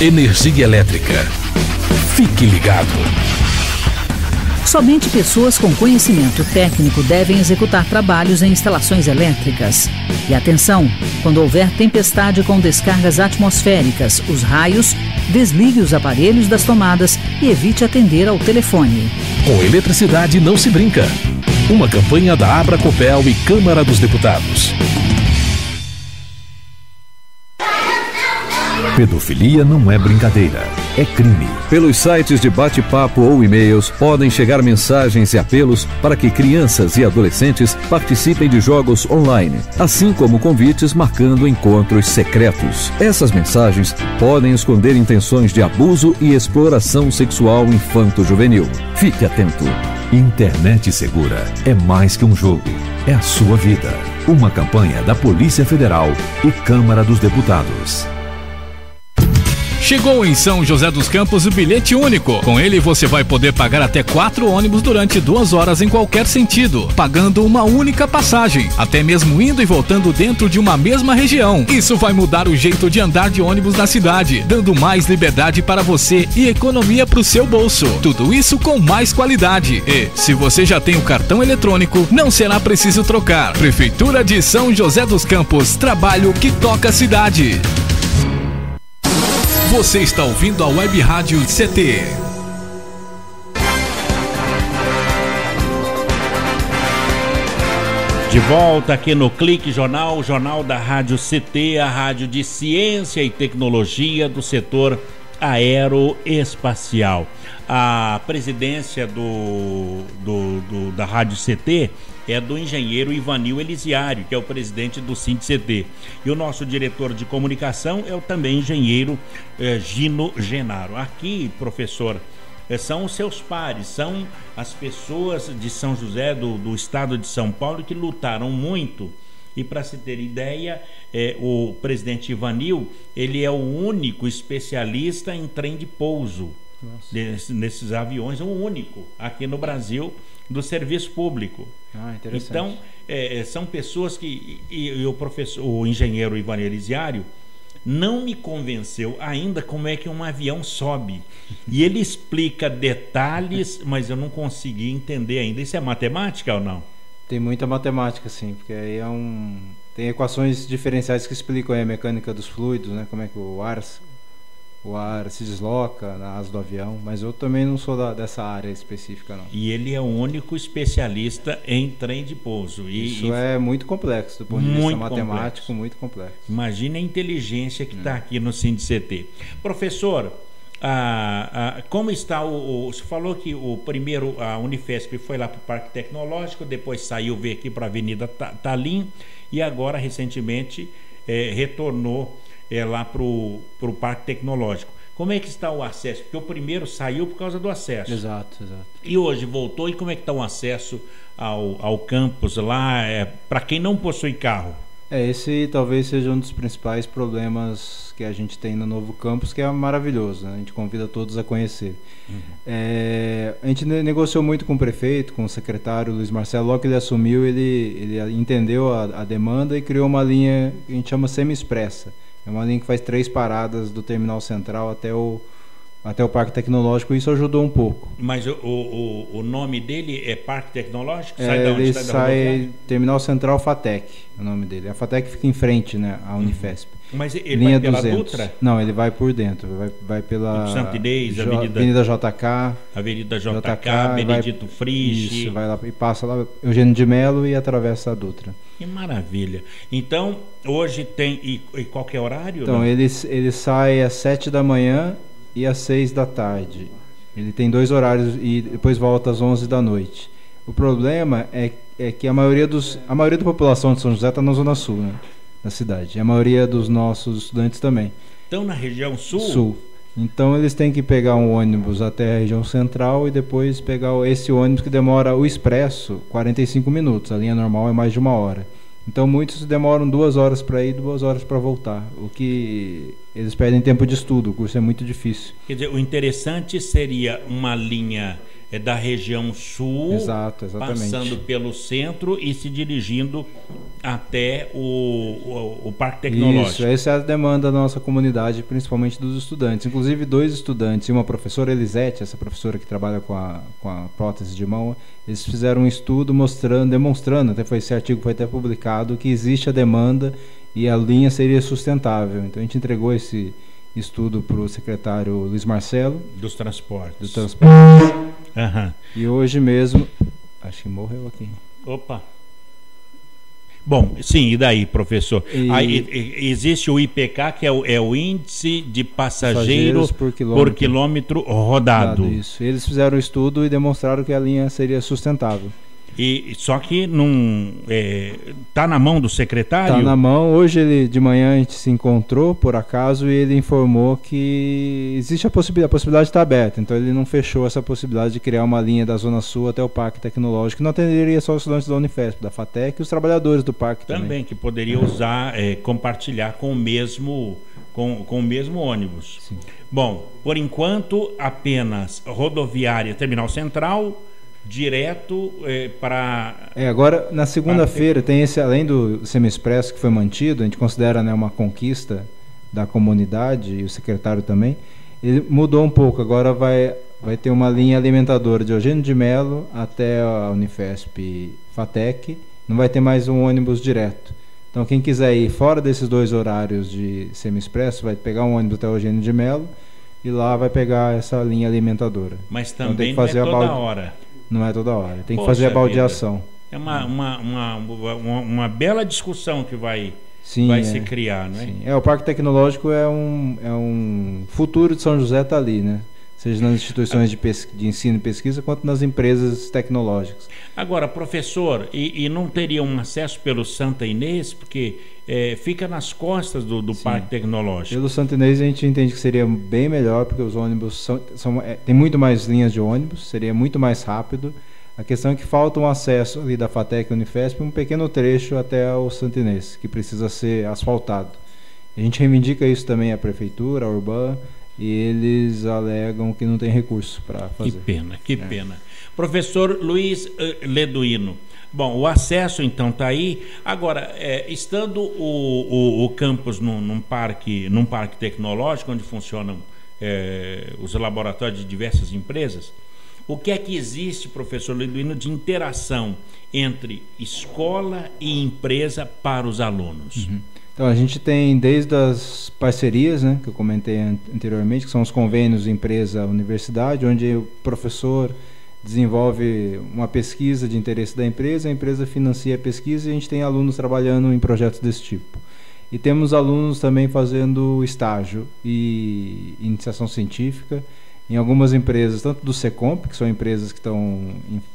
Energia elétrica. Fique ligado. Somente pessoas com conhecimento técnico devem executar trabalhos em instalações elétricas. E atenção, quando houver tempestade com descargas atmosféricas, os raios, desligue os aparelhos das tomadas e evite atender ao telefone. Com eletricidade não se brinca. Uma campanha da Abracopel e Câmara dos Deputados. Pedofilia não é brincadeira, é crime. Pelos sites de bate-papo ou e-mails podem chegar mensagens e apelos para que crianças e adolescentes participem de jogos online, assim como convites marcando encontros secretos. Essas mensagens podem esconder intenções de abuso e exploração sexual infanto-juvenil. Fique atento. Internet segura é mais que um jogo, é a sua vida. Uma campanha da Polícia Federal e Câmara dos Deputados. Chegou em São José dos Campos o bilhete único. Com ele você vai poder pagar até 4 ônibus durante 2 horas em qualquer sentido, pagando uma única passagem, até mesmo indo e voltando dentro de uma mesma região. Isso vai mudar o jeito de andar de ônibus na cidade, dando mais liberdade para você e economia para o seu bolso. Tudo isso com mais qualidade. E, se você já tem o cartão eletrônico, não será preciso trocar. Prefeitura de São José dos Campos, trabalho que toca a cidade. Você está ouvindo a Web Rádio CT. De volta aqui no Clique Jornal, o jornal da Rádio CT, a rádio de ciência e tecnologia do setor aeroespacial. A presidência da Rádio CT é do engenheiro Ivanil Elisiário, que é o presidente do SINDCT. E o nosso diretor de comunicação é o também engenheiro Gino Genaro. Aqui, professor, são os seus pares, são as pessoas de São José, do estado de São Paulo, que lutaram muito. E para se ter ideia, o presidente Ivanil, ele é o único especialista em trem de pouso nesses aviões, o único aqui no Brasil do serviço público. Interessante. Então, são pessoas que o engenheiro Ivanil Elisiário não me convenceu ainda como é que um avião sobe. E ele explica detalhes, mas eu não consegui entender ainda. Isso é matemática ou não? Tem muita matemática, sim, porque aí tem equações diferenciais que explicam a mecânica dos fluidos, né? Como é que o ar o ar se desloca na asa do avião, mas eu também não sou dessa área específica, não. E ele é o único especialista em trem de pouso. Isso é muito complexo, do ponto de vista matemático, muito complexo. Imagina a inteligência que está aqui no SINDCT. Professor, como está você falou que o primeiro, a Unifesp foi lá para o Parque Tecnológico, depois saiu, veio aqui para a Avenida Talim e agora recentemente retornou lá para o Parque Tecnológico. Como é que está o acesso? Porque o primeiro saiu por causa do acesso. Exato. E hoje voltou, e como é que está o acesso ao campus lá, para quem não possui carro? Esse talvez seja um dos principais problemas que a gente tem no novo campus, que é maravilhoso, né? A gente convida todos a conhecer. A gente negociou muito com o prefeito, com o secretário Luiz Marcelo. Logo que ele assumiu, ele entendeu a demanda e criou uma linha que a gente chama semi-expressa. É uma linha que faz 3 paradas do Terminal Central até o Parque Tecnológico, e isso ajudou um pouco. Mas o nome dele é Parque Tecnológico? Ele sai Terminal Central FATEC, o nome dele. A FATEC fica em frente, né, à Unifesp. Mas ele linha vai pela 200. Dutra? Não, ele vai por dentro, vai pela Santa Inês, Avenida JK. Avenida JK, Benedito Frigi. Isso, vai lá e passa lá Eugênio de Melo e atravessa a Dutra. Que maravilha. Então, hoje tem... E qual que é o horário? Então, ele sai às 7 da manhã e às 6 da tarde. Ele tem 2 horários e depois volta às 11 da noite. O problema é que a maioria da população de São José está na Zona Sul, né, da cidade. E a maioria dos nossos estudantes também. Estão na região sul? Sul. Então eles têm que pegar um ônibus até a região central e depois pegar esse ônibus que demora o expresso 45 minutos. A linha normal é mais de 1 hora. Então muitos demoram 2 horas para ir, 2 horas para voltar. O que eles perdem tempo de estudo, o curso é muito difícil. Quer dizer, o interessante seria uma linha da região sul, exatamente, passando pelo centro e se dirigindo até o Parque Tecnológico. Isso, essa é a demanda da nossa comunidade, principalmente dos estudantes. Inclusive 2 estudantes e uma professora, Elisete, essa professora que trabalha com a prótese de mão, eles fizeram um estudo demonstrando, até esse artigo foi até publicado, que existe a demanda e a linha seria sustentável. Então a gente entregou esse estudo para o secretário Luiz Marcelo. Dos transportes. Uhum. E hoje mesmo... Acho que morreu aqui. Opa! Bom, sim, e daí, professor? Aí, existe o IPK, que é o Índice de Passageiros por Quilômetro Rodado. Isso. Eles fizeram o estudo e demonstraram que a linha seria sustentável. Só que não está na mão do secretário? Está na mão. Hoje de manhã a gente se encontrou por acaso e ele informou que existe a possibilidade está aberta. Então ele não fechou essa possibilidade de criar uma linha da Zona Sul até o Parque Tecnológico. Não atenderia só os estudantes da Unifesp, da FATEC e os trabalhadores do parque também. Que poderia usar, compartilhar com o mesmo ônibus. Sim. Bom, por enquanto apenas rodoviária Terminal Central, direto para... Agora, na segunda-feira, tem esse, além do semi-expresso que foi mantido, a gente considera, né, uma conquista da comunidade, e o secretário também, ele mudou um pouco. Agora vai ter uma linha alimentadora de Eugênio de Melo até a Unifesp FATEC, não vai ter mais um ônibus direto. Então, quem quiser ir fora desses 2 horários de semi-expresso, vai pegar um ônibus até Eugênio de Melo, e lá vai pegar essa linha alimentadora. Mas também então, não é toda hora. Não é toda hora, tem que fazer a baldeação. É uma bela discussão que vai se criar, não é? Sim. O Parque Tecnológico é um futuro de São José, está ali, né? Seja nas instituições de ensino e pesquisa, quanto nas empresas tecnológicas. Agora, professor, e não teria um acesso pelo Santa Inês, porque fica nas costas do Parque Tecnológico. Pelo Santa Inês a gente entende que seria bem melhor, porque os ônibus tem muito mais linhas de ônibus, seria muito mais rápido. A questão é que falta um acesso ali da FATEC e Unifesp, um pequeno trecho até o Santa Inês, que precisa ser asfaltado. A gente reivindica isso também à Prefeitura, à Urbana, e eles alegam que não tem recurso para fazer. Que pena. Professor Luiz Leduino, bom, o acesso então está aí. Agora, estando o campus num parque tecnológico, onde funcionam os laboratórios de diversas empresas, o que é que existe, professor Leduino, de interação entre escola e empresa para os alunos? Uhum. Então a gente tem desde as parcerias, né, que eu comentei anteriormente, que são os convênios empresa-universidade, onde o professor desenvolve uma pesquisa de interesse da empresa, a empresa financia a pesquisa e a gente tem alunos trabalhando em projetos desse tipo. E temos alunos também fazendo estágio e iniciação científica em algumas empresas, tanto do Secomp, que são empresas que estão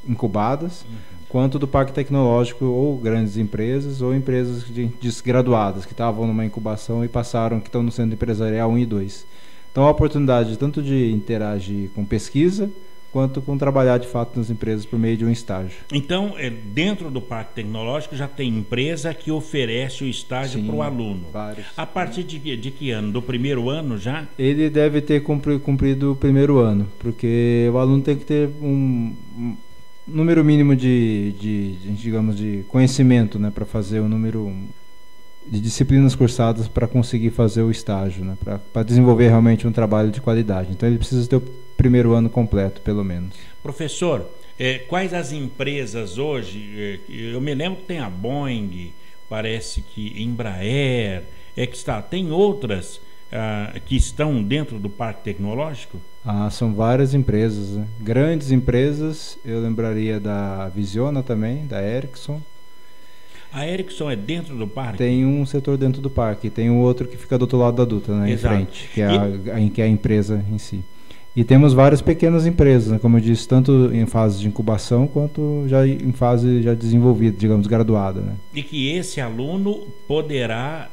incubadas, quanto do Parque Tecnológico, ou grandes empresas, ou empresas desgraduadas, que estavam numa incubação e passaram, que estão no Centro Empresarial 1 e 2. Então, a oportunidade tanto de interagir com pesquisa, quanto com trabalhar de fato nas empresas por meio de um estágio. Então, dentro do Parque Tecnológico já tem empresa que oferece o estágio para o aluno. Vários. A partir de que ano? Do primeiro ano já? Ele deve ter cumprido o primeiro ano, porque o aluno tem que ter um número mínimo digamos, de conhecimento, né, para fazer o número de disciplinas cursadas para conseguir fazer o estágio, né, para desenvolver realmente um trabalho de qualidade. Então ele precisa ter o primeiro ano completo, pelo menos. Professor, quais as empresas hoje? Eu me lembro que tem a Boeing, parece que Embraer, tem outras que estão dentro do Parque Tecnológico? São várias empresas, né? Grandes empresas, eu lembraria da Visiona também, da Ericsson. A Ericsson é dentro do parque? Tem um setor dentro do parque, tem um outro que fica do outro lado da Dutra, né, em frente, que é a empresa em si. E temos várias pequenas empresas, né, como eu disse, tanto em fase de incubação quanto já em fase já desenvolvida, digamos, graduada, né? E que esse aluno poderá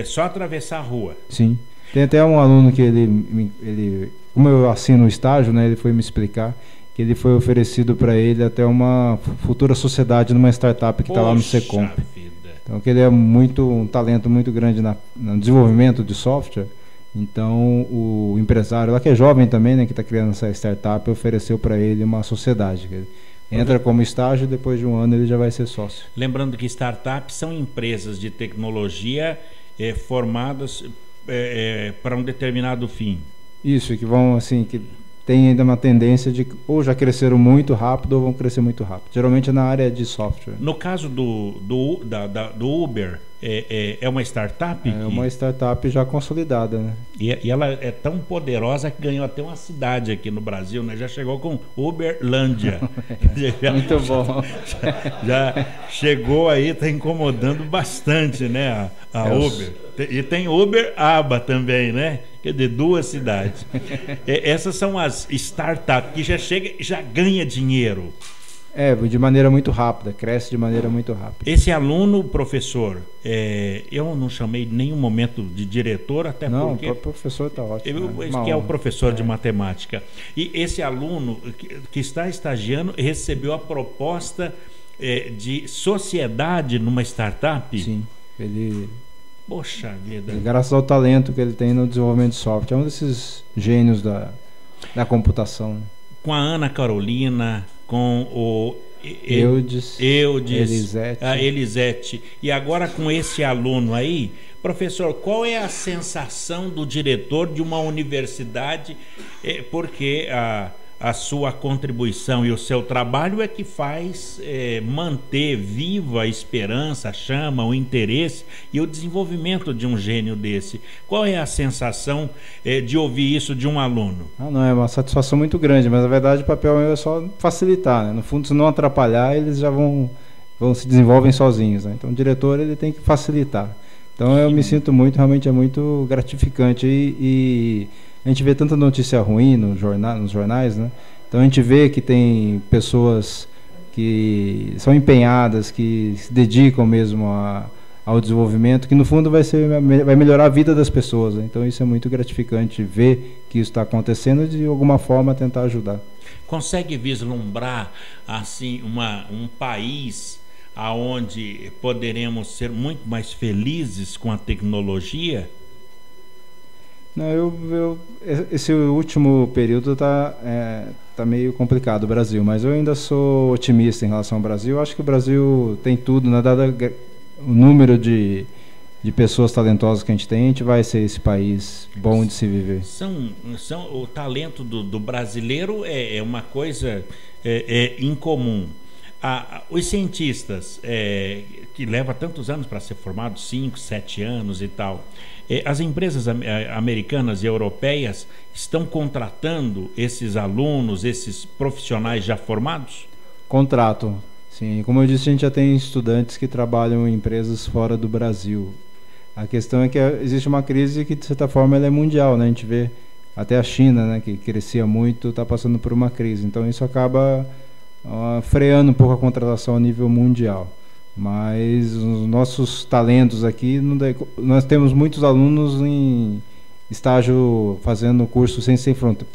só atravessar a rua? Sim. Tem até um aluno que ele como eu assino o estágio, né, ele foi me explicar que ele foi oferecido para ele até uma futura sociedade numa startup que está lá no Secomp. Então que ele é um talento muito grande no desenvolvimento de software. Então o empresário lá, que é jovem também, né, que está criando essa startup, ofereceu para ele uma sociedade. Ele entra como estágio e depois de um ano ele já vai ser sócio. Lembrando que startups são empresas de tecnologia formadas para um determinado fim. Isso, que vão assim, que tem ainda uma tendência de ou já cresceram muito rápido ou vão crescer muito rápido. Geralmente é na área de software. No caso do Uber, é uma startup? É uma startup já consolidada, né? E ela é tão poderosa que ganhou até uma cidade aqui no Brasil, né? Já chegou com Uberlândia. Muito bom. Já chegou aí, está incomodando bastante, né? A Uber. E tem Uberaba também, né? Quer dizer, 2 cidades. Essas são as startups que já chega, já ganha dinheiro. De maneira muito rápida, cresce de maneira muito rápida. Esse aluno, professor, eu não chamei em nenhum momento de diretor, até porque... Não, o professor está ótimo. Que é o professor de matemática. E esse aluno que está estagiando recebeu a proposta de sociedade numa startup? Sim, Poxa vida. Graças ao talento que ele tem no desenvolvimento de software. É um desses gênios da computação. Com a Ana Carolina, com o Eudes, Elisete. E agora com esse aluno aí, professor, qual é a sensação do diretor de uma universidade? Porque a sua contribuição e o seu trabalho é que faz manter viva a esperança, a chama, o interesse e o desenvolvimento de um gênio desse. Qual é a sensação de ouvir isso de um aluno? Não, é uma satisfação muito grande, mas na verdade o papel é só facilitar, né? No fundo, se não atrapalhar, eles já vão se desenvolvem sozinhos, né? Então o diretor ele tem que facilitar. Então eu me sinto realmente é muito gratificante e a gente vê tanta notícia ruim nos jornais, né? Então a gente vê que tem pessoas que são empenhadas, que se dedicam mesmo ao desenvolvimento, que no fundo vai melhorar a vida das pessoas, né? Então isso é muito gratificante ver que isso está acontecendo e de alguma forma tentar ajudar. Consegue vislumbrar assim um país aonde poderemos ser muito mais felizes com a tecnologia? Não, esse último período tá meio complicado o Brasil, mas eu ainda sou otimista em relação ao Brasil. Eu acho que o Brasil tem tudo, né? Dado o número de pessoas talentosas que a gente vai ser esse país bom de se viver. O talento do brasileiro é uma coisa incomum. Os cientistas, que levam tantos anos para ser formados, 5, 7 anos e tal, as empresas americanas e europeias estão contratando esses alunos, esses profissionais já formados? Contratam, sim. Como eu disse, a gente já tem estudantes que trabalham em empresas fora do Brasil. A questão é que existe uma crise que, de certa forma, ela é mundial, né? A gente vê até a China, né, que crescia muito, está passando por uma crise. Então isso acaba freando um pouco a contratação a nível mundial. Mas os nossos talentos aqui, nós temos muitos alunos em estágio fazendo curso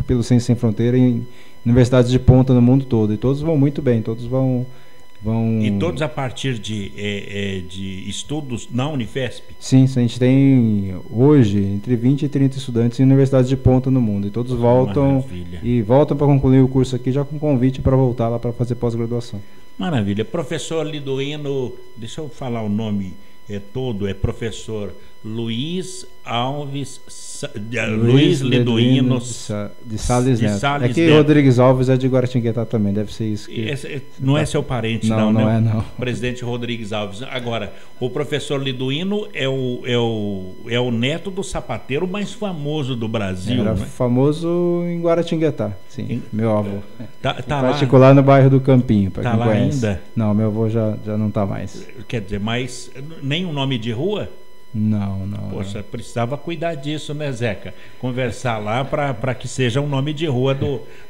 pelo Ciência Sem Fronteira em universidades de ponta no mundo todo, e todos vão muito bem, todos vão... E todos a partir de estudos na Unifesp? Sim, a gente tem hoje entre 20 e 30 estudantes em universidades de ponta no mundo, e todos voltam para concluir o curso aqui já com convite para voltar lá para fazer pós-graduação. Maravilha. Professor Liduino, deixa eu falar o nome todo, é professor Luiz Alves Luiz Liduino de Salles Neto. Aqui Rodrigues Alves é de Guaratinguetá também, deve ser isso. Não é seu parente, não, né? Não. Presidente Rodrigues Alves. Agora, o professor Liduino é o neto do sapateiro mais famoso do Brasil. Era, né? Famoso em Guaratinguetá, sim, meu avô. Tá particular lá no bairro do Campinho, para quem conhece. Ainda? Não, meu avô já não está mais. Quer dizer, mas nem um nome de rua? Não. Poxa, precisava cuidar disso, né, Zeca? Conversar lá para que seja o nome de rua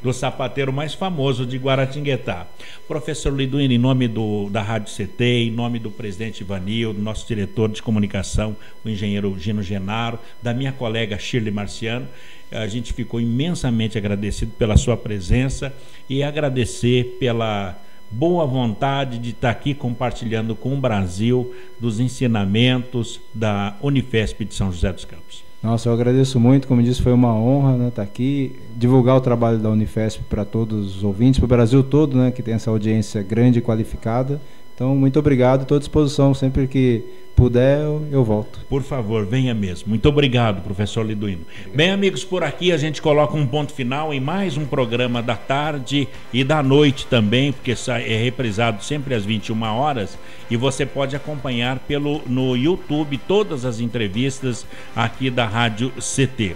do sapateiro mais famoso de Guaratinguetá. Professor Liduino, em nome da Rádio CT, em nome do presidente Ivanildo, nosso diretor de comunicação, o engenheiro Gino Genaro, da minha colega Shirley Marciano, a gente ficou imensamente agradecido pela sua presença e agradecer pela boa vontade de estar aqui compartilhando com o Brasil dos ensinamentos da Unifesp de São José dos Campos. Nossa, eu agradeço muito, como disse, foi uma honra, né, estar aqui, divulgar o trabalho da Unifesp para todos os ouvintes, para o Brasil todo, né, que tem essa audiência grande e qualificada. Então, muito obrigado, estou à disposição, sempre que puder eu volto. Por favor, venha mesmo. Muito obrigado, professor Liduino. Bem, amigos, por aqui a gente coloca um ponto final em mais um programa da tarde e da noite também, porque é reprisado sempre às 21 horas, e você pode acompanhar no YouTube todas as entrevistas aqui da Rádio CT.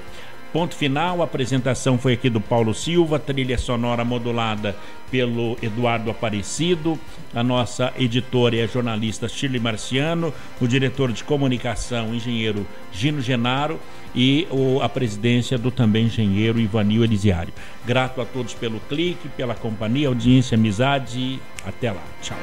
Ponto final, a apresentação foi aqui do Paulo Silva, trilha sonora modulada pelo Eduardo Aparecido, a nossa editora e a jornalista Shirley Marciano, o diretor de comunicação, engenheiro Gino Genaro, e a presidência do também engenheiro Ivanil Elisiário. Grato a todos pelo clique, pela companhia, audiência, amizade, até lá, tchau.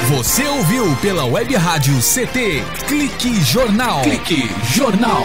Você ouviu pela Web Rádio CT Clique Jornal. Clique Jornal.